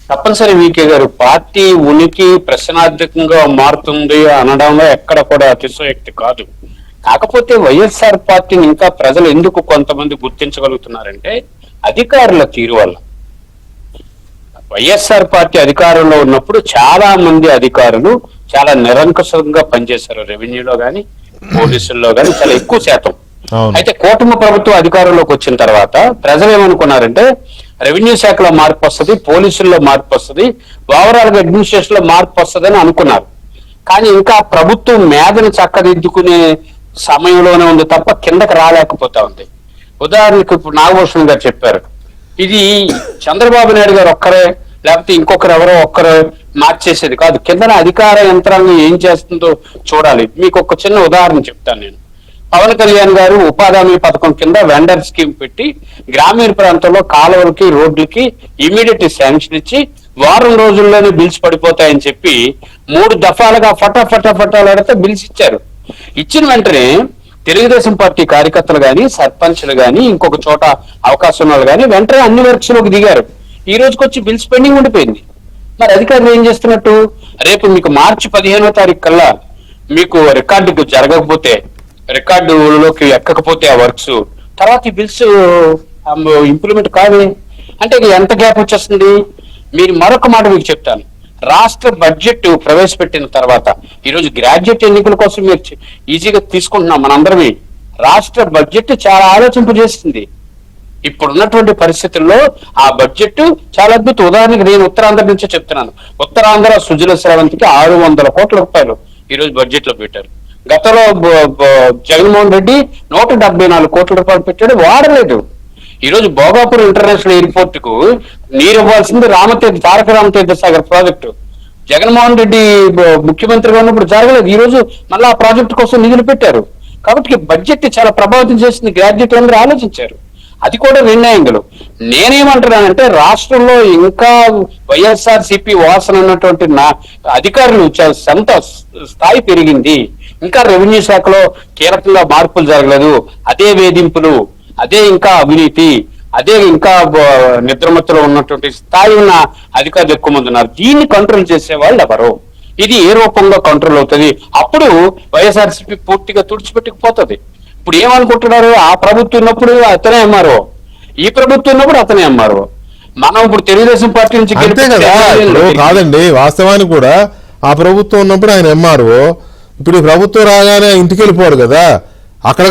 తప్పనిసరి వీకే గారు, పార్టీ ఉనికి ప్రశ్నార్థకంగా మారుతుంది అనడంలో ఎక్కడ కూడా అతిశయోక్తి కాదు. కాకపోతే వైఎస్ఆర్ పార్టీని ఇంకా ప్రజలు ఎందుకు కొంతమంది గుర్తించగలుగుతున్నారంటే అధికారుల తీరు వల్ల. వైఎస్ఆర్ పార్టీ అధికారంలో ఉన్నప్పుడు చాలా మంది అధికారులు చాలా నిరంకుశంగా పనిచేశారు, రెవెన్యూలో గాని పోలీసుల్లో గాని చాలా ఎక్కువ శాతం. అయితే కూటమి ప్రభుత్వం అధికారంలోకి వచ్చిన తర్వాత ప్రజలు ఏమనుకున్నారంటే రెవెన్యూ శాఖలో మార్పు వస్తుంది, పోలీసుల్లో మార్పు వస్తుంది, ఓవరాల్ గా అడ్మినిస్ట్రేషన్ లో మార్పు వస్తుంది అని అనుకున్నారు. కానీ ఇంకా ప్రభుత్వం మేధను చక్కదిద్దుకునే సమయంలోనే ఉంది తప్ప కిందకి రాలేకపోతా ఉంది. ఉదాహరణకు ఇప్పుడు నాగభూషణ్ గారు చెప్పారు, ఇది చంద్రబాబు నాయుడు గారు ఒక్కరే లేకపోతే ఇంకొకరు ఎవరో ఒక్కరు మార్చేసేది కాదు, కిందన అధికార యంత్రాంగం ఏం చేస్తుందో చూడాలి. మీకు ఒక చిన్న ఉదాహరణ చెప్తాను నేను. పవన్ కళ్యాణ్ గారు ఉపాధి హామీ పథకం కింద వెండర్ స్కీమ్ పెట్టి గ్రామీణ ప్రాంతంలో కాలువలకి రోడ్లకి ఇమీడియట్ శాంక్షన్ ఇచ్చి వారం రోజుల్లోనే బిల్స్ పడిపోతాయని చెప్పి 3 దఫాలుగా ఫటాఫటాలాడితే బిల్స్ ఇచ్చారు. ఇచ్చిన వెంటనే తెలుగుదేశం పార్టీ కార్యకర్తలు గాని, సర్పంచ్లు గాని, ఇంకొక చోట అవకాశం వాళ్ళు గాని వెంటనే అన్ని వర్క్స్ లోకి దిగారు. ఈ రోజుకి వచ్చి బిల్స్ పెండింగ్ ఉండిపోయింది. మరి అధికారులు ఏం చేస్తున్నట్టు, రేపు మీకు మార్చి 15వ తారీఖు కల్లా మీకు రికార్డుకు జరగకపోతే, రికార్డులోకి ఎక్కకపోతే ఆ వర్క్స్ తర్వాత ఈ బిల్స్ ఇంప్లిమెంట్ కాదు అంటే ఎంత గ్యాప్ వచ్చేస్తుంది? మీరు మరొక మాట మీకు చెప్తాను, రాష్ట్ర బడ్జెట్ ప్రవేశపెట్టిన తర్వాత ఈరోజు గ్రాడ్యుయేట్ ఎన్నికల కోసం మీరు ఈజీగా తీసుకుంటున్నాం మనందరమే. రాష్ట్ర బడ్జెట్ చాలా ఆలోచింపజేస్తుంది. ఇప్పుడున్నటువంటి పరిస్థితుల్లో ఆ బడ్జెట్ చాలా అద్భుతం. ఉదాహరణకి నేను ఉత్తరాంధ్ర నుంచే చెప్తున్నాను. ఉత్తరాంధ్ర సుజల స్రవంతికి 600 కోట్ల రూపాయలు ఈరోజు బడ్జెట్ లో పెట్టారు. గతంలో జగన్మోహన్ రెడ్డి 174 కోట్ల రూపాయలు పెట్టాడు, వాడలేదు. ఈరోజు భోగాపురం ఇంటర్నేషనల్ ఎయిర్పోర్ట్ కు నీరు ఇవ్వాల్సింది తారక రామతీర్థ సాగర్ ప్రాజెక్టు. జగన్మోహన్ రెడ్డి ముఖ్యమంత్రిగా ఉన్నప్పుడు జరగలేదు. ఈ రోజు మళ్ళీ ఆ ప్రాజెక్టు కోసం నిధులు పెట్టారు. కాబట్టి బడ్జెట్ చాలా ప్రభావితం చేసింది. గ్రాడ్యుయేట్ అందరూ ఆలోచించారు. అది కూడా నిర్ణయంగా. నేనేమంటున్నానంటే రాష్ట్రంలో ఇంకా వైఎస్ఆర్ సిపి వాసన ఉన్నటువంటి అధికారులు సొంత స్థాయి పెరిగింది. ఇంకా రెవెన్యూ శాఖలో కీలకంగా మార్పులు జరగలేదు. అదే వేధింపులు, అదే ఇంకా అవినీతి, అదే ఇంకా నిద్రమత్తులో ఉన్నటువంటి స్థాయి ఉన్న అధికారులు ఎక్కువ మంది ఉన్నారు. దీన్ని కంట్రోల్ చేసే వాళ్ళు ఎవరు? ఇది ఏ రూపంలో కంట్రోల్ అవుతుంది? అప్పుడు వైఎస్ఆర్సీపీ పూర్తిగా తుడిచిపెట్టుకుపోతుంది. ఇప్పుడు ఏమనుకుంటున్నారు, ఆ ప్రభుత్వం ఉన్నప్పుడు అతనే అమ్మారు, ఈ ప్రభుత్వం ఉన్నప్పుడు అతనే అమ్మారు. మనం ఇప్పుడు తెలుగుదేశం పార్టీ నుంచి కాదండి, వాస్తవానికి కూడా ఆ ప్రభుత్వం ఉన్నప్పుడు ఆయన ఎంఆర్ఓ, ఇప్పుడు ఈ ప్రభుత్వం రాగానే ఇంటికి వెళ్ళిపోడు కదా, అక్కడ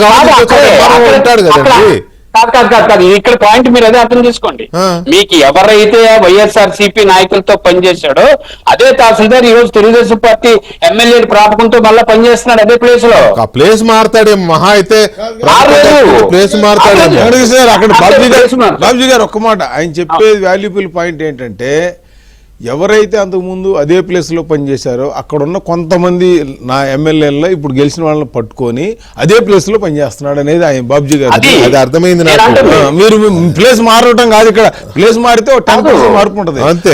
ఉంటాడు కదండి. కాదు, ఇక్కడ పాయింట్ మీరు అదే అర్థం చేసుకోండి. మీకు ఎవరైతే వైఎస్ఆర్ సిపి నాయకులతో పనిచేశాడో అదే తహసీల్దార్ ఈ రోజు తెలుగుదేశం పార్టీ ఎమ్మెల్యేలు ప్రాపకంతో మళ్ళీ పనిచేస్తున్నాడు అదే ప్లేస్ లో. ప్లేస్ మారుతాడే మహా అయితే ప్లేస్ మారుతాడు. అక్కడ బాబుజీ గారు ఒక్క మాట, ఆయన చెప్పేది వాల్యుబుల్ పాయింట్ ఏంటంటే ఎవరైతే అంతకుముందు అదే ప్లేస్ లో పనిచేశారో అక్కడ ఉన్న కొంతమంది నా ఎమ్మెల్యేలలో ఇప్పుడు గెలిచిన వాళ్ళని పట్టుకొని అదే ప్లేస్ లో పనిచేస్తున్నాడు అనేది ఆయన బాబుజీ గారు. అది అర్థమైంది. మీరు ప్లేస్ మారటం కాదు, ఇక్కడ ప్లేస్ మారితే 10% మార్పు ఉంటుంది. అంతే,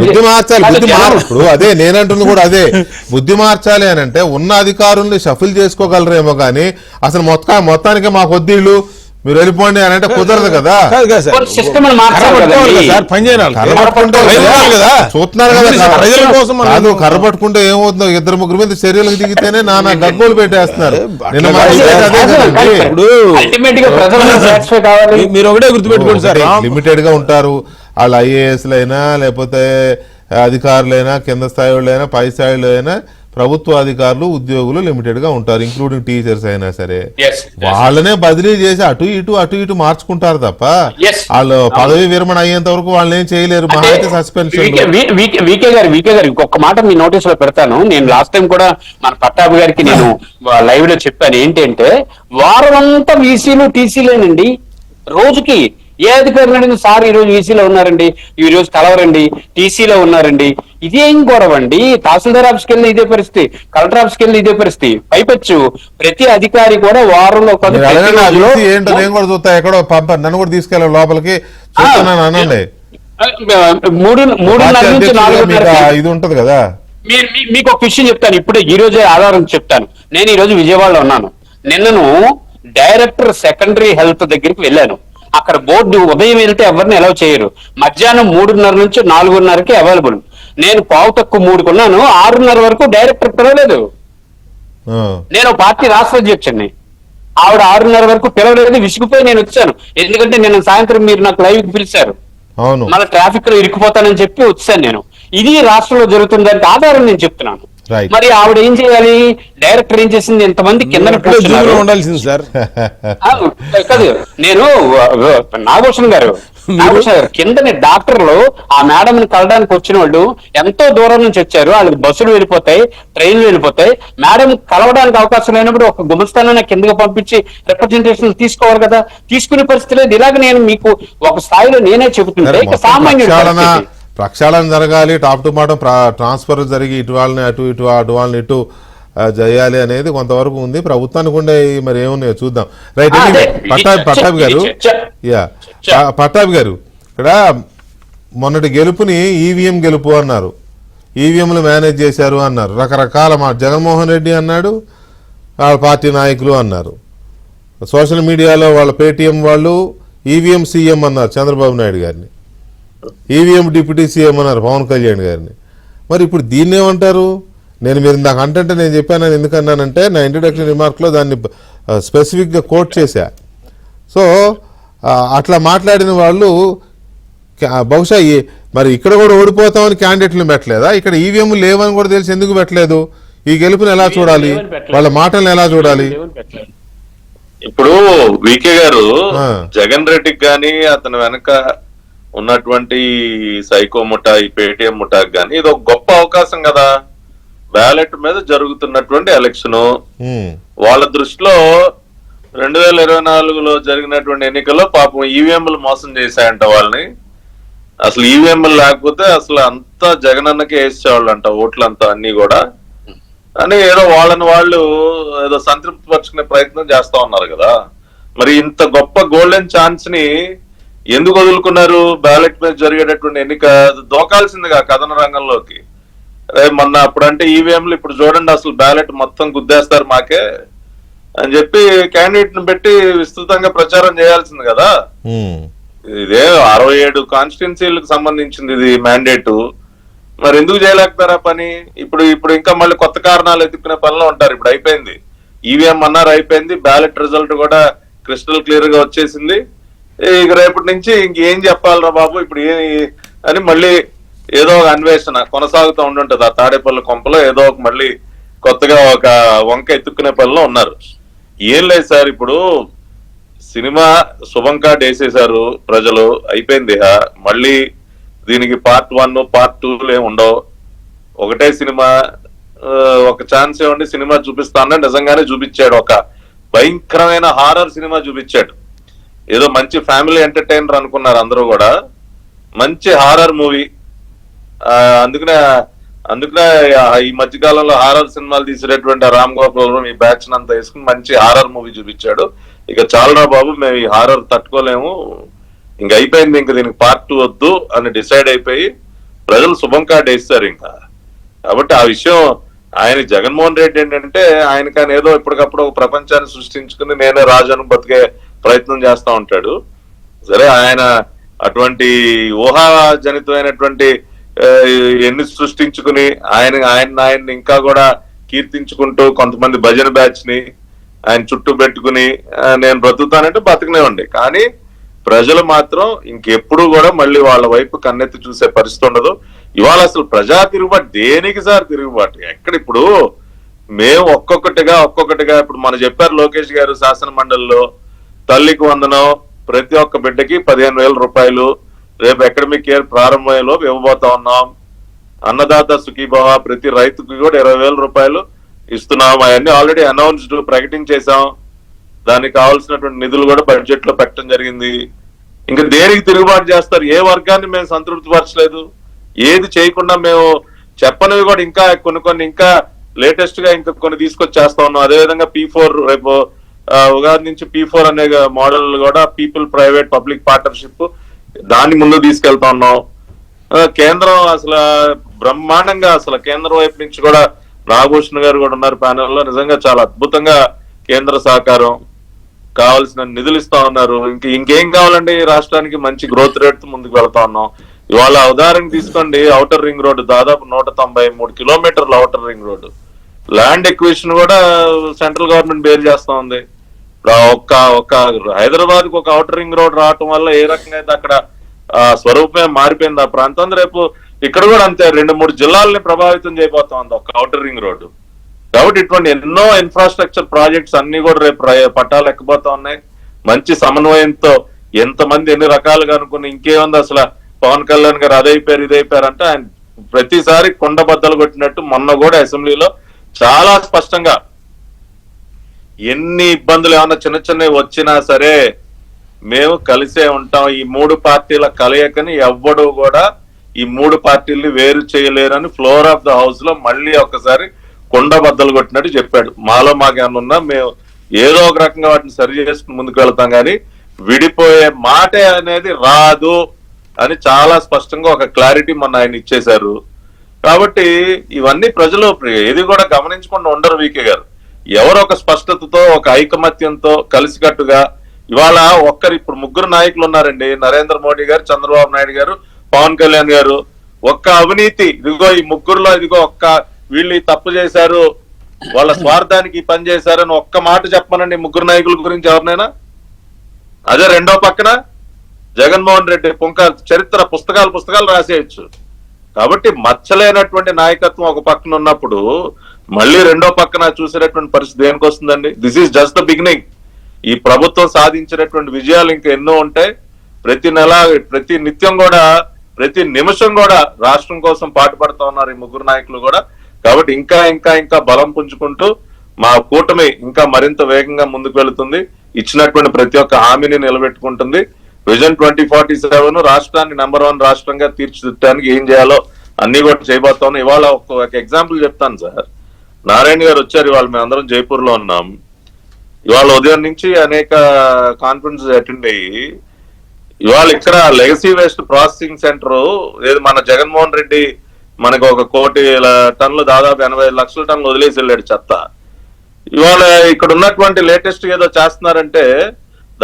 బుద్ధి మార్చాలి. ఇప్పుడు అదే నేనంటుంది కూడా అదే, బుద్ధి మార్చాలి అని అంటే ఉన్న అధికారుల్ని షఫిల్ చేసుకోగలరేమో కానీ అసలు మొత్తానికి మాకు వద్దీళ్ళు మీరు వెళ్ళిపోండి అని అంటే కుదరదు కదా. కాదు కదా సార్, సిస్టమ్ కర్ర పట్టుకోవాలి కదా సార్, పని చేయాలి. కర్ర పట్టుకుంటే కదా చూస్తున్నారు కదా ప్రజల కోసం మనం- కాదు, కర్ర పట్టుకుంటే ఏమవుతుందో, ఇద్దరు ముగ్గురు మీద చర్యలకు దిగితేనే నానా గగ్గోలు పెట్టేస్తున్నారు. నిన్న మా ఇంటి దగ్గర అదే కదండి. ఇప్పుడు అల్టిమేట్ గా ప్రజలకు సాటిస్ఫై కావాలి. మీరు ఒకటే గుర్తుపెట్టుకోండి సార్, లిమిటెడ్ గా ఉంటారు వాళ్ళు, ఐఏఎస్లైనా లేకపోతే అధికారులైనా, కింద స్థాయి వాళ్ళైనా, పై స్థాయిలో అయినా ప్రభుత్వ అధికారులు ఉద్యోగులు లిమిటెడ్ గా ఉంటారు, ఇంక్లూడింగ్ టీచర్స్ అయినా సరే. Yes, వాళ్ళనే బదిలీ చేసి అటు ఇటు మార్చుకుంటారు తప్ప Yes. వాళ్ళు పదవి విరమణ అయ్యేంత వరకు వాళ్ళు ఏం చేయలేరు. మహా అయితే సస్పెన్షన్. వీకే గారు ఇంకొక మాట మీ నోటీస్ లో పెడతాను. నేను లాస్ట్ టైం కూడా మన పట్టాభి గారికి నేను లైవ్ లో చెప్పాను. ఏంటంటే వారం అంతా వీసీలు టీసీలేనండి. రోజుకి ఏ అధికారులు సార్ ఈ రోజు వీసీలో ఉన్నారండి, ఈ రోజు కలవరండి, టీసీలో ఉన్నారండి. ఇదేం గొడవ అండి? తహసీల్దార్ ఆఫీస్కి వెళ్ళి ఇదే పరిస్థితి, కలెక్టర్ ఆఫీస్కి వెళ్ళి ఇదే పరిస్థితి. పైపెచ్చు ప్రతి అధికారి కూడా వారంలో మీరు అడగండి, ఆ వ్యక్తి ఏంటో నేను కూడా చూస్తా, ఎక్కడో నన్ను కూడా తీసుకెళ్ళాలి లోపలికి చూస్తున్నాను అనండి. మూడున్నర నుంచి 4:30 ఇది ఉంటది కదా. మీకు ఒక విషయం చెప్తాను, ఇప్పుడే ఈ రోజే ఆధారం చెప్తాను. నేను ఈ రోజు విజయవాడలో ఉన్నాను. నిన్నను డైరెక్టర్ సెకండరీ హెల్త్ దగ్గరికి వెళ్ళాను. అక్కడ బోర్డు ఉదయం వెళ్తే ఎవరిని అలౌ చేయరు, మధ్యాహ్నం 3:30 నుంచి 4:30కి అవైలబుల్. నేను 3:15 కొన్నాను, 6:30 వరకు డైరెక్టర్ పిలవలేదు. నేను పార్టీ రాష్ట్ర అధ్యక్షుడిని, ఆవిడ 6:30 వరకు పిలవలేదు. విసిగిపోయి నేను వచ్చాను. ఎందుకంటే నేను సాయంత్రం మీరు నాకు లైవ్ కి పిలిచారు, మళ్ళీ ట్రాఫిక్ లో ఇరుక్కుపోతానని చెప్పి వచ్చాను నేను. ఇది రాష్ట్రంలో జరుగుతుందంటే ఆధారం నేను చెప్తున్నాను. మరి ఆవిడ ఏం చేయాలి? డైరెక్టర్ ఏం చేసింది? ఎంతమంది కింద ఉండాల్సింది సార్. కాదు, నేను నాగభూషణ్ గారు కిందని డాక్టర్లు ఆ మేడం ని కలడానికి వచ్చిన వాళ్ళు ఎంతో దూరం నుంచి వచ్చారు. వాళ్ళకి బస్సులు వెళ్ళిపోతాయి, ట్రైన్లు వెళ్ళిపోతాయి. మేడం కలవడానికి అవకాశం లేనప్పుడు ఒక గుమస్థానాన్ని కిందకి పంపించి రిప్రజెంటేషన్ తీసుకోవాలి కదా. తీసుకునే పరిస్థితి లేదు. ఇలాగ నేను మీకు ఒక స్థాయిలో నేనే చెబుతుంటే సామాన్యుడు ప్రక్షాళన జరగాలి, టాప్ టు బాటం ట్రాన్స్ఫర్ జరిగి ఇటు వాళ్ళని అటు వాళ్ళని ఇటు చేయాలి అనేది కొంతవరకు ఉంది. ప్రభుత్వానికి ఉండే మరి ఏమున్నాయో చూద్దాం. రైట్. పట్టాభి గారు, పట్టాభి గారు, ఇక్కడ మొన్నటి గెలుపుని ఈవీఎం గెలుపు అన్నారు, ఈవీఎంలు మేనేజ్ చేశారు అన్నారు, రకరకాల జగన్మోహన్ రెడ్డి అన్నాడు, వాళ్ళ పార్టీ నాయకులు అన్నారు, సోషల్ మీడియాలో వాళ్ళ పేటీఎం వాళ్ళు ఈవీఎం సీఎం అన్నారు చంద్రబాబు నాయుడు గారిని, ఈవీఎం డిప్యూటీ సీఎం అన్నారు పవన్ కళ్యాణ్ గారిని. మరి ఇప్పుడు దీన్ని ఏమంటారు? మీరు ఇందాక అంటే నేను చెప్పాను, ఎందుకన్నానంటే నా ఇంట్రడక్షన్ రిమార్క్లో దాన్ని స్పెసిఫిక్గా కోట్ చేశా. సో అట్లా మాట్లాడిన వాళ్ళు బహుశా మరి ఇక్కడ కూడా ఓడిపోతామని క్యాండిడేట్లు పెట్టలేదా? ఇక్కడ ఈవీఎంలు లేవని కూడా తెలిసి ఎందుకు పెట్టలేదు? ఈ గెలుపుని ఎలా చూడాలి, వాళ్ళ మాటలను ఎలా చూడాలి? ఇప్పుడు వికే గారు జగన్ రెడ్డికి గాని అతని వెనక ఉన్నటువంటి సైకో ముఠా, ఈ పేటిఎం ముఠాకి గాని ఇది ఒక గొప్ప అవకాశం కదా. బ్యాలెట్ మీద జరుగుతున్నటువంటి ఎలక్షన్ వాళ్ళ దృష్టిలో 2024లో జరిగినటువంటి ఎన్నికల్లో పాపం ఈవీఎంలు మోసం చేశాయంట వాళ్ళని. అసలు ఈవీఎంలు లేకపోతే అసలు అంతా జగనన్నకే వేసేవాళ్ళంట ఓట్లంతా అన్ని కూడా అని ఏదో వాళ్ళని వాళ్ళు ఏదో సంతృప్తి పరుచుకునే ప్రయత్నం చేస్తా ఉన్నారు కదా. మరి ఇంత గొప్ప గోల్డెన్ ఛాన్స్ ని ఎందుకు వదులుకున్నారు? బ్యాలెట్ మీద జరిగేటటువంటి ఎన్నిక దోకాల్సిందిగా కథన రంగంలోకి. మొన్న అప్పుడంటే ఈవీఎంలు, ఇప్పుడు చూడండి అసలు బ్యాలెట్ మొత్తం గుద్దేస్తారు మాకే అని చెప్పి క్యాండిడేట్ ని పెట్టి విస్తృతంగా ప్రచారం చేయాల్సింది కదా. ఇదే 67 కాన్స్టిట్యున్సీలకు సంబంధించింది ఇది మ్యాండేట్. మరి ఎందుకు చేయలేకపోయారా పని? ఇప్పుడు ఇంకా మళ్ళీ కొత్త కారణాలు ఎత్తుకునే పనిలో ఉంటారు. ఇప్పుడు అయిపోయింది, ఈవీఎం అన్నారు అయిపోయింది, బ్యాలెట్ రిజల్ట్ కూడా క్రిస్టల్ క్లియర్ గా వచ్చేసింది. ఇక రేపటి నుంచి ఇంకేం చెప్పాలరా బాబు ఇప్పుడు అని మళ్ళీ ఏదో ఒక అన్వేషణ కొనసాగుతూ ఉండుంటది. ఆ తాడేపల్లి కొంపలో ఏదో ఒక మళ్ళీ కొత్తగా ఒక వంక ఎత్తుక్కునే పనిలో ఉన్నారు. ఏం లేదు సార్, ఇప్పుడు సినిమా శుభం కార్డ్ వేసేసారు ప్రజలు, అయిపోయింది. మళ్ళీ దీనికి పార్ట్ 1 పార్ట్ 2 ఏమి ఉండవు. ఒకటే సినిమా, ఒక ఛాన్స్ ఇవ్వండి సినిమా చూపిస్తానని నిజంగానే చూపించాడు. ఒక భయంకరమైన హారర్ సినిమా చూపించాడు. ఏదో మంచి ఫ్యామిలీ ఎంటర్టైనర్ అనుకున్నారు అందరూ కూడా, మంచి హారర్ మూవీ. అందుకనే ఈ మధ్యకాలంలో హారర్ సినిమాలు తీసేటటువంటి రామ్ గోపాల్ ఈ బ్యాచ్ అంతా వేసుకుని మంచి హారర్ మూవీ చూపించాడు. ఇక చాలరా బాబు మేము ఈ హారర్ తట్టుకోలేము, ఇంక అయిపోయింది, ఇంక దీనికి పార్ట్ 2 వద్దు అని డిసైడ్ అయిపోయి ప్రజలు శుభం కార్డు వేస్తారు ఇంకా. కాబట్టి ఆ విషయం ఆయన జగన్మోహన్ రెడ్డి ఏంటంటే ఆయన కానీ ఏదో ఇప్పటికప్పుడు ఒక ప్రపంచాన్ని సృష్టించుకుని నేనే రాజాను బతికే ప్రయత్నం చేస్తా ఉంటాడు. సరే, ఆయన అటువంటి ఊహాజనితమైనటువంటి ఎన్ని సృష్టించుకుని ఆయన ఇంకా కూడా కీర్తించుకుంటూ కొంతమంది భజన బ్యాచ్ ని ఆయన చుట్టూ పెట్టుకుని నేను బ్రతుకుతానంటే బతకనివ్వండి, కానీ ప్రజలు మాత్రం ఇంకెప్పుడు కూడా మళ్ళీ వాళ్ళ వైపు కన్నెత్తి చూసే పరిస్థితి ఉండదు. ఇవాళ అసలు ప్రజా తిరుగుబాటు దేనికి సార్ తిరుగుబాటు? ఎక్కడ ఇప్పుడు మేము ఒక్కొక్కటిగా ఇప్పుడు మనం చెప్పారు లోకేష్ గారు శాసన మండలిలో తల్లికి వందనం ప్రతి ఒక్క బిడ్డకి 15,000 రూపాయలు రేపు అకాడమిక్ ఇయర్ ప్రారంభంలో ఇవ్వబోతా ఉన్నాం. అన్నదాత సుఖీభవ ప్రతి రైతుకి కూడా 20,000 రూపాయలు ఇస్తున్నాం. అవన్నీ ఆల్రెడీ అనౌన్స్డ్, ప్రకటించేశాం. దానికి కావాల్సినటువంటి నిధులు కూడా బడ్జెట్ లో పెట్టడం జరిగింది. ఇంకా దేనికి తిరుగుబాటు చేస్తారు? ఏ వర్గాన్ని మేము సంతృప్తి పరచలేదు, ఏది చేయకుండా మేము చెప్పనివి కూడా ఇంకా కొన్ని ఇంకా లేటెస్ట్ గా ఇంకా కొన్ని తీసుకొచ్చేస్తా ఉన్నాం. అదేవిధంగా P4 రేపు ఉగాది నుంచి P4 అనే మోడల్ కూడా పీపుల్ ప్రైవేట్ పబ్లిక్ పార్ట్నర్షిప్ దాన్ని ముందు తీసుకెళ్తా ఉన్నాం. కేంద్రం అసలు బ్రహ్మాండంగా అసలు కేంద్రం వైపు నుంచి కూడా నాగభూషణ్ గారు కూడా ఉన్నారు ప్యానెల్లో. నిజంగా చాలా అద్భుతంగా కేంద్ర సహకారం కావాల్సిన నిధులు ఇస్తా ఉన్నారు. ఇంకేం కావాలండి రాష్ట్రానికి? మంచి గ్రోత్ రేట్ ముందుకు వెళ్తా ఉన్నాం. ఇవాళ ఉదాహరణ తీసుకోండి, ఔటర్ రింగ్ రోడ్డు దాదాపు 193 కిలోమీటర్ల outer ring road land acquisition కూడా సెంట్రల్ గవర్నమెంట్ బేర్ చేస్తా ఉంది. ఒక్క హైదరాబాద్ కు ఒక ఔటర్ రింగ్ రోడ్ రావటం వల్ల ఏ రకంగా అయితే అక్కడ స్వరూపమే మారిపోయింది ఆ ప్రాంతం. రేపు ఇక్కడ కూడా అంతే 2-3 జిల్లాలని ప్రభావితం చేయబోతా ఉంది ఒక ఔటర్ రింగ్ రోడ్డు. కాబట్టి ఇటువంటి ఎన్నో ఇన్ఫ్రాస్ట్రక్చర్ ప్రాజెక్ట్స్ అన్ని కూడా రేపు పట్టాలు ఎక్కబోతా ఉన్నాయి. మంచి సమన్వయంతో ఎంతమంది ఎన్ని రకాలుగా అనుకుని ఇంకేముంది అసలు పవన్ కళ్యాణ్ గారు అదైపోయారు ఇదైపోయారు అంటే ఆయన ప్రతిసారి కొండ బద్దలు కొట్టినట్టు మొన్న కూడా అసెంబ్లీలో చాలా స్పష్టంగా ఎన్ని ఇబ్బందులు ఏమన్నా చిన్నవి వచ్చినా సరే మేము కలిసే ఉంటాం. ఈ 3 పార్టీల కలయికని ఎవ్వడు కూడా ఈ 3 పార్టీల్ని వేరు చేయలేరని ఫ్లోర్ ఆఫ్ ద హౌస్ లో మళ్ళీ ఒక్కసారి కొండ బద్దలు కొట్టినట్టు చెప్పాడు. మాలో మాకేమన్నా ఉన్నా మేము ఏదో ఒక రకంగా వాటిని సరి చేసుకుని ముందుకు వెళ్తాం, కానీ విడిపోయే మాటే అనేది రాదు అని చాలా స్పష్టంగా ఒక క్లారిటీ మొన్న ఆయన ఇచ్చేశారు. కాబట్టి ఇవన్నీ ప్రజలు ఏది కూడా గమనించకుండా ఉండరు. వీకే గారు ఎవరు ఒక స్పష్టతతో ఒక ఐకమత్యంతో కలిసికట్టుగా ఇవాళ ఇప్పుడు 3 నాయకులు ఉన్నారండి, నరేంద్ర మోడీ గారు, చంద్రబాబు నాయుడు గారు, పవన్ కళ్యాణ్ గారు. ఒక్క అవినీతి ఇదిగో ఈ 3లో ఇదిగో వీళ్ళు తప్పు చేశారు, వాళ్ళ స్వార్థానికి పని చేశారని ఒక్క మాట చెప్పమనండి 3 నాయకుల గురించి ఎవరినైనా. అదే రెండో పక్కన జగన్మోహన్ రెడ్డి చరిత్ర పుస్తకాలు రాసేయచ్చు. కాబట్టి మచ్చలేనటువంటి నాయకత్వం ఒక పక్కన ఉన్నప్పుడు మళ్ళీ రెండో పక్కన చూసేటటువంటి పరిస్థితి దేనికి వస్తుందండి? This is just the beginning. ఈ ప్రభుత్వం సాధించినటువంటి విజయాలు ఇంకా ఎన్నో ఉంటాయి. ప్రతి నెల ప్రతి నిత్యం కూడా ప్రతి నిమిషం కూడా రాష్ట్రం కోసం పాటుపడుతూ ఉన్నారు ఈ 3 నాయకులు కూడా. కాబట్టి ఇంకా బలం పుంజుకుంటూ మా కూటమి ఇంకా మరింత వేగంగా ముందుకు వెళుతుంది. ఇచ్చినటువంటి ప్రతి ఒక్క హామీని నిలబెట్టుకుంటుంది. విజన్ 2047 రాష్ట్రాన్ని #1 రాష్ట్రంగా తీర్చిదిద్దడానికి ఏం చేయాలో అన్ని కూడా చేయబోతాం. ఇవాళ ఒక ఎగ్జాంపుల్ చెప్తాను సార్. నారాయణ గారు వచ్చారు, ఇవాళ మేము అందరం జైపూర్ లో ఉన్నాం. ఇవాళ ఉదయం నుంచి అనేక కాన్ఫరెన్స్ అటెండ్ అయ్యి ఇవాళ ఇక్కడ లెగసీ వేస్ట్ ప్రాసెసింగ్ సెంటర్ ఏది మన జగన్మోహన్ రెడ్డి మనకు 1 కోటి టన్నులు దాదాపు 85 లక్షల టన్నులు వదిలేసి వెళ్ళాడు చెత్త. ఇవాళ ఇక్కడ ఉన్నటువంటి లేటెస్ట్ ఏదో చేస్తున్నారంటే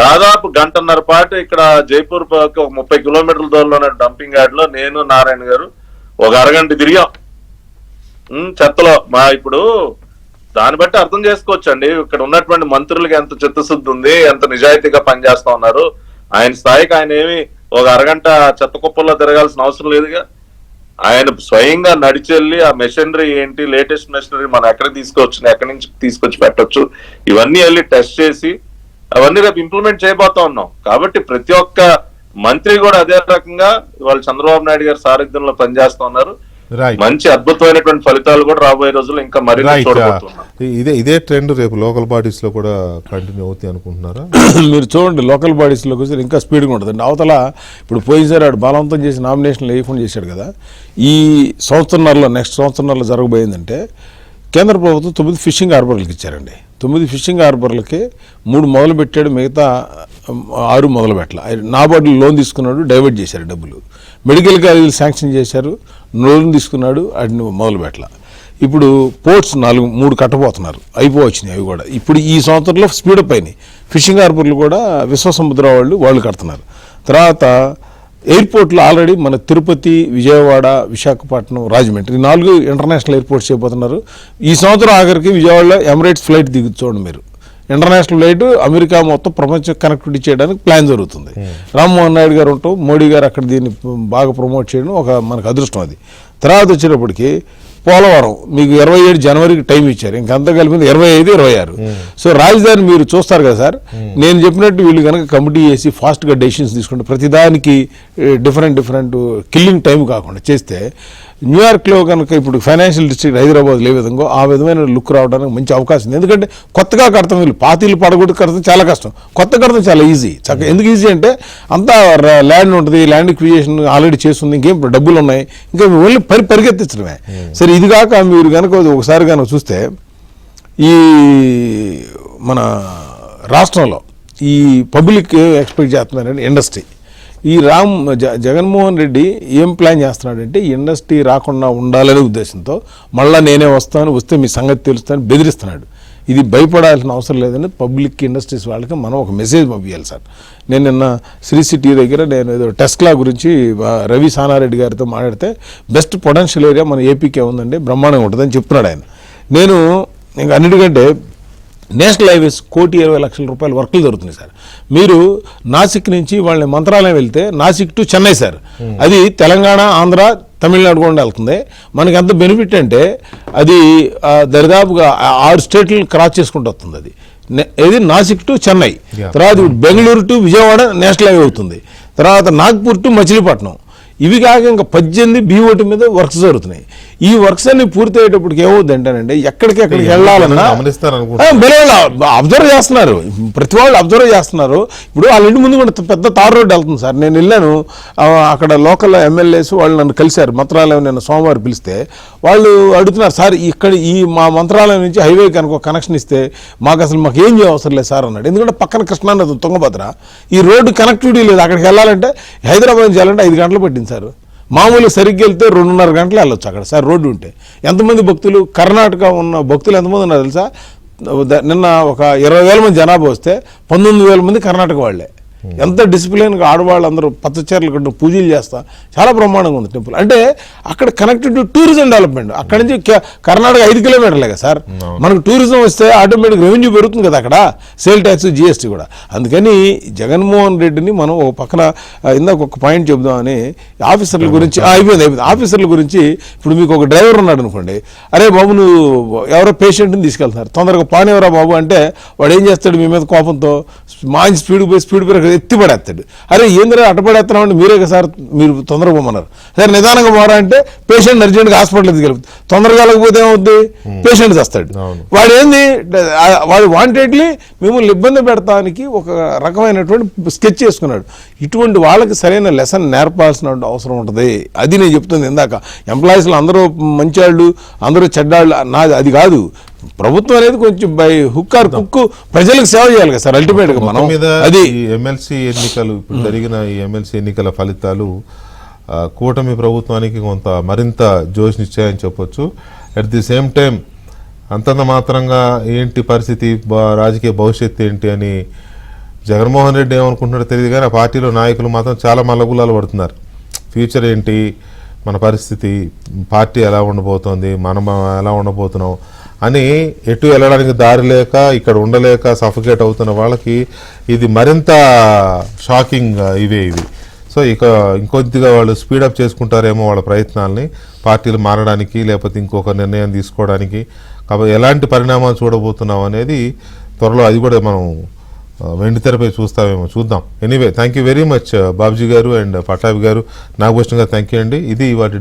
దాదాపు 1.5 గంటల పాటు ఇక్కడ జైపూర్ 30 కిలోమీటర్ల దూరంలో ఉన్న డంపింగ్ యార్డ్ లో నేను నారాయణ గారు 1 అరగంట తిరిగాం చెత్తలో. ఇప్పుడు దాన్ని బట్టి అర్థం చేసుకోవచ్చు అండి ఇక్కడ ఉన్నటువంటి మంత్రులకి ఎంత చిత్తశుద్ధి ఉంది, ఎంత నిజాయితీగా పనిచేస్తా ఉన్నారు. ఆయన స్థాయికి ఆయన ఏమి 1 అరగంట చెత్త కుప్పల్లో తిరగాల్సిన అవసరం లేదుగా. ఆయన స్వయంగా నడిచెళ్ళి ఆ మెషినరీ ఏంటి, లేటెస్ట్ మెషినరీ మనం ఎక్కడికి తీసుకొచ్చిన, ఎక్కడి నుంచి తీసుకొచ్చి పెట్టొచ్చు, ఇవన్నీ వెళ్ళి టెస్ట్ చేసి అవన్నీ రేపు ఇంప్లిమెంట్ చేయబోతా ఉన్నాం. కాబట్టి ప్రతి ఒక్క మంత్రి కూడా అదే రకంగా ఇవాళ చంద్రబాబు నాయుడు గారి సారథ్యంలో పనిచేస్తా ఉన్నారు. మంచి అద్భుతమైనటువంటి ఫలితాలు కూడా రాబోయే రోజుల్లో ఇంకా మరింత చూడబోతున్నాం. ఇదే ట్రెండ్ రేపు లోకల్ బాడీస్ లో కూడా కంటిన్యూ అవుతాయి అనుకుంటున్నారా? మీరు చూడండి లోకల్ బాడీస్ లోకి వచ్చి ఇంకా స్పీడ్గా ఉంటుంది. అవతల ఇప్పుడు పోయినసారి ఆడు బలవంతం చేసి నామినేషన్లు వేయకుండా చేశాడు కదా. ఈ సంవత్సరంలో నెక్స్ట్ సంవత్సరంలో జరగబోయిందంటే కేంద్ర ప్రభుత్వం 9 ఫిషింగ్ హార్బర్లకు ఇచ్చారండి. 9 ఫిషింగ్ హార్బర్లకి 3 మొదలు పెట్టాడు, మిగతా 6 మొదలు పెట్టాల. నాబార్డులో లోన్ తీసుకున్నాడు, డైవర్ట్ చేశారు డబ్బులు. మెడికల్ కాలేజీలు శాంక్షన్ చేశారు, లోన్ తీసుకున్నాడు, వాటిని మొదలు పెట్టాల. ఇప్పుడు పోర్ట్స్ 3 కట్టబోతున్నారు, అయిపోవచ్చినాయి అవి కూడా. ఇప్పుడు ఈ సంవత్సరంలో స్పీడప్ అయినాయి. ఫిషింగ్ హార్బర్లు కూడా విశ్వసముద్ర వాళ్ళు కడుతున్నారు. తర్వాత ఎయిర్పోర్ట్లు ఆల్రెడీ మన తిరుపతి, విజయవాడ, విశాఖపట్నం, రాజమండ్రి 4 ఇంటర్నేషనల్ ఎయిర్పోర్ట్స్ చేయబోతున్నారు. ఈ సంవత్సరం ఆఖరికి విజయవాడలో ఎమిరేట్స్ ఫ్లైట్ దిగుతు చూడండి మీరు. ఇంటర్నేషనల్ ఫ్లైట్ అమెరికా మొత్తం ప్రపంచం కనెక్టివిటీ చేయడానికి ప్లాన్ జరుగుతుంది. రామ్మోహన్ నాయుడు గారు ఉంటాం, మోడీ గారు అక్కడ దీన్ని బాగా ప్రమోట్ చేయడం మనకు అదృష్టం అది. తర్వాత వచ్చేటప్పటికి పోలవరం మీకు 27 జనవరికి టైం ఇచ్చారు, ఇంకంతా కలిపి 25, 26. సో రాజధాని మీరు చూస్తారు కదా సార్, నేను చెప్పినట్టు వీళ్ళు కనుక కమిటీ చేసి ఫాస్ట్గా డెసిషన్స్ తీసుకుంటే ప్రతిదానికి డిఫరెంట్ కిల్లింగ్ టైం కాకుండా చేస్తే న్యూయార్క్లో కనుక ఇప్పుడు ఫైనాన్షియల్ డిస్ట్రిక్ట్ హైదరాబాద్లో ఏ విధంగా ఆ విధమైన లుక్ రావడానికి మంచి అవకాశం ఉంది. ఎందుకంటే కొత్తగా కడతాం, వీళ్ళు పాతీలు పడగొట్టి కడతాం చాలా కష్టం, కొత్త కడతాం చాలా ఈజీ. ఎందుకు ఈజీ అంటే అంతా ల్యాండ్ ఉంటుంది, ల్యాండ్ క్రియేషన్ ఆల్రెడీ చేస్తుంది, ఇంకేం డబ్బులు ఉన్నాయి, ఇంకా ఓన్లీ పరిగెత్తించడమే. సరే ఇది కాక మీరు కనుక ఒకసారి కనుక చూస్తే ఈ మన రాష్ట్రంలో ఈ పబ్లిక్ ఎక్స్పెక్ట్ చేస్తున్నారంటే ఇండస్ట్రీ, ఈ జగన్మోహన్ రెడ్డి ఏం ప్లాన్ చేస్తున్నాడంటే ఇండస్ట్రీ రాకుండా ఉండాలనే ఉద్దేశంతో మళ్ళీ నేనే వస్తే మీ సంగతి తెలుస్తాను బెదిరిస్తున్నాడు. ఇది భయపడాల్సిన అవసరం లేదని పబ్లిక్ ఇండస్ట్రీస్ వాళ్ళకి మనం ఒక మెసేజ్ పంపించాలి సార్. నేను నిన్న శ్రీ సిటీ దగ్గర నేను ఏదో టెస్లా గురించి రవి సానారెడ్డి గారితో మాట్లాడితే బెస్ట్ పొటెన్షియల్ ఏరియా మన ఏపీకే ఉందండి, బ్రహ్మాండంగా ఉంటుందని చెప్తున్నాడు ఆయన. నేను ఇంకా అన్నిటికంటే నేషనల్ హైవేస్ 1,20,00,000 రూపాయల వర్కులు జరుగుతున్నాయి సార్. మీరు నాసిక్ నుంచి వాళ్ళని మంత్రాలయం వెళ్తే నాసిక్ టు చెన్నై సార్, అది తెలంగాణ, ఆంధ్ర, తమిళనాడు కూడా వెళ్తుంది. మనకి ఎంత బెనిఫిట్ అంటే అది దరిదాపుగా 6 స్టేట్లను క్రాస్ చేసుకుంటూ వస్తుంది. అది ఇది నాసిక్ టు చెన్నై, తర్వాత Bengaluru to Vijayawada national highway అవుతుంది, తర్వాత నాగ్పూర్ టు మచిలీపట్నం. ఇవి కాక ఇంకా 18 BOT మీద వర్క్స్ జరుగుతున్నాయి. ఈ వర్క్స్ అన్ని పూర్తి అయ్యేటప్పటికి ఏమవుద్ది అంటేనండి, ఎక్కడికెక్కడికి వెళ్ళాలన్నా అబ్జర్వ్ చేస్తున్నారు, ప్రతి వాళ్ళు అబ్జర్వ్ చేస్తున్నారు. ఇప్పుడు వాళ్ళ ఇంటి ముందు కూడా పెద్ద తార్ రోడ్డు వెళ్తుంది సార్. నేను వెళ్ళాను, అక్కడ లోకల్ MLAs వాళ్ళు నన్ను కలిశారు, మంత్రాలయం నిన్న సోమవారం పిలిస్తే. వాళ్ళు అడుగుతున్నారు, సార్ ఇక్కడ ఈ మా మంత్రాలయం నుంచి హైవే కనుక కనెక్షన్ ఇస్తే మాకు ఏం అవసరం లేదు సార్ అన్నాడు. ఎందుకంటే పక్కన కృష్ణానది, తుంగభద్ర, ఈ రోడ్డు కనెక్టివిటీ లేదు. అక్కడికి వెళ్ళాలంటే హైదరాబాద్ నుంచి వెళ్ళాలంటే 5 గంటలు పట్టింది సార్. మామూలు సరిగ్గా వెళ్తే 2.5 గంటలు వెళ్ళొచ్చు అక్కడ సార్ రోడ్డు ఉంటే. ఎంతమంది భక్తులు, కర్ణాటక ఉన్న భక్తులు ఎంతమంది ఉన్నారు తెలుసా? నిన్న ఒక 20,000 మంది జనాభా వస్తే 19,000 మంది కర్ణాటక వాళ్ళే. ఎంత డిసిప్లిన్గా ఆడవాళ్ళు అందరూ పచ్చ చీరలు కట్టు పూజలు చేస్తా చాలా బ్రహ్మాండంగా ఉంది టెంపుల్. అంటే అక్కడ కనెక్టెడ్ టు టూరిజం డెవలప్మెంట్. అక్కడ నుంచి కర్ణాటక 5 కిలోమీటర్లే కదా సార్. మనకు టూరిజం వస్తే ఆటోమేటిక్ రెవెన్యూ పెరుగుతుంది కదా అక్కడ, సేల్ ట్యాక్స్, GST కూడా. అందుకని జగన్మోహన్ రెడ్డిని మనం ఒక పక్కన ఇందాక ఒక పాయింట్ చెబుదామని ఆఫీసర్ల గురించి అయిపోయింది. ఆఫీసర్ల గురించి ఇప్పుడు మీకు ఒక డ్రైవర్ ఉన్నాడు అనుకోండి, అరే బాబు నువ్వు ఎవరో పేషెంట్ని తీసుకెళ్తున్నారు, తొందరగా పానేవరా బాబు అంటే వాడు ఏం చేస్తాడు, మీ మీద కోపంతో మంచి స్పీడ్ బ్రేక్ ఎత్తి పడేస్తాడు. అరే ఏందిరా అట్టపడేస్తున్నాం అంటే మీరే కదా సార్, మీరు తొందరగా పోమన్నారు. సరే నిదానంగా పోరా అంటే పేషెంట్ అర్జెంట్గా హాస్పిటల్ తీసుకెళ్తాడు. తొందరగా వెళ్ళకపోతే ఏమవుద్ది, పేషెంట్ చేస్తాడు. వాడు వాంటెడ్లీ మిమ్మల్ని ఇబ్బంది పెడతానికి ఒక రకమైనటువంటి స్కెచ్ చేసుకున్నాడు. ఇటువంటి వాళ్ళకి సరైన లెసన్ నేర్పాల్సిన అవసరం ఉంటుంది. అది నేను చెప్తుంది ఇందాక, ఎంప్లాయీస్లో అందరూ మంచివాళ్ళు, అందరూ చెడ్డాళ్ళు, నాది అది కాదు. ప్రభుత్వం అనేది కొంచెం బై హుక్ ఆర్ కుక్ ప్రజలకు సేవ చేయాలి కదా సార్ అల్టిమేట్గా. మనం అది ఎమ్మెల్సీ ఎన్నికలు, ఇప్పుడు జరిగిన ఈ ఎమ్మెల్సీ ఎన్నికల ఫలితాలు కూటమి ప్రభుత్వానికి కొంత మరింత జోష్నిచ్చాయని చెప్పొచ్చు. అట్ ది సేమ్ టైం అంతంత మాత్రంగా ఏంటి పరిస్థితి, రాజకీయ భవిష్యత్తు ఏంటి అని జగన్మోహన్ రెడ్డి ఏమనుకుంటున్నాడో తెలియదు, కానీ ఆ పార్టీలో నాయకులు మాత్రం చాలా మల్లగుల్లాలు పడుతున్నారు. ఫ్యూచర్ ఏంటి, మన పరిస్థితి, పార్టీ ఎలా ఉండబోతోంది, మనం ఎలా ఉండబోతున్నాం అని ఎటు వెళ్ళడానికి దారి లేక, ఇక్కడ ఉండలేక సఫికేట్ అవుతున్న వాళ్ళకి ఇది మరింత షాకింగ్ ఇవి. సో ఇక ఇంకొద్దిగా వాళ్ళు స్పీడప్ చేసుకుంటారేమో వాళ్ళ ప్రయత్నాలని, పార్టీలు మారడానికి లేకపోతే ఇంకొక నిర్ణయం తీసుకోవడానికి. కాబట్టి ఎలాంటి పరిణామాలు చూడబోతున్నాం అనేది త్వరలో అది కూడా మనం వెండితెరపై చూస్తామేమో, చూద్దాం. Anyway, thank you very much Babji గారు అండ్ పట్టాభి గారు, నాగభూషణ్ గారు, థ్యాంక్ యూ అండి. ఇది వాటి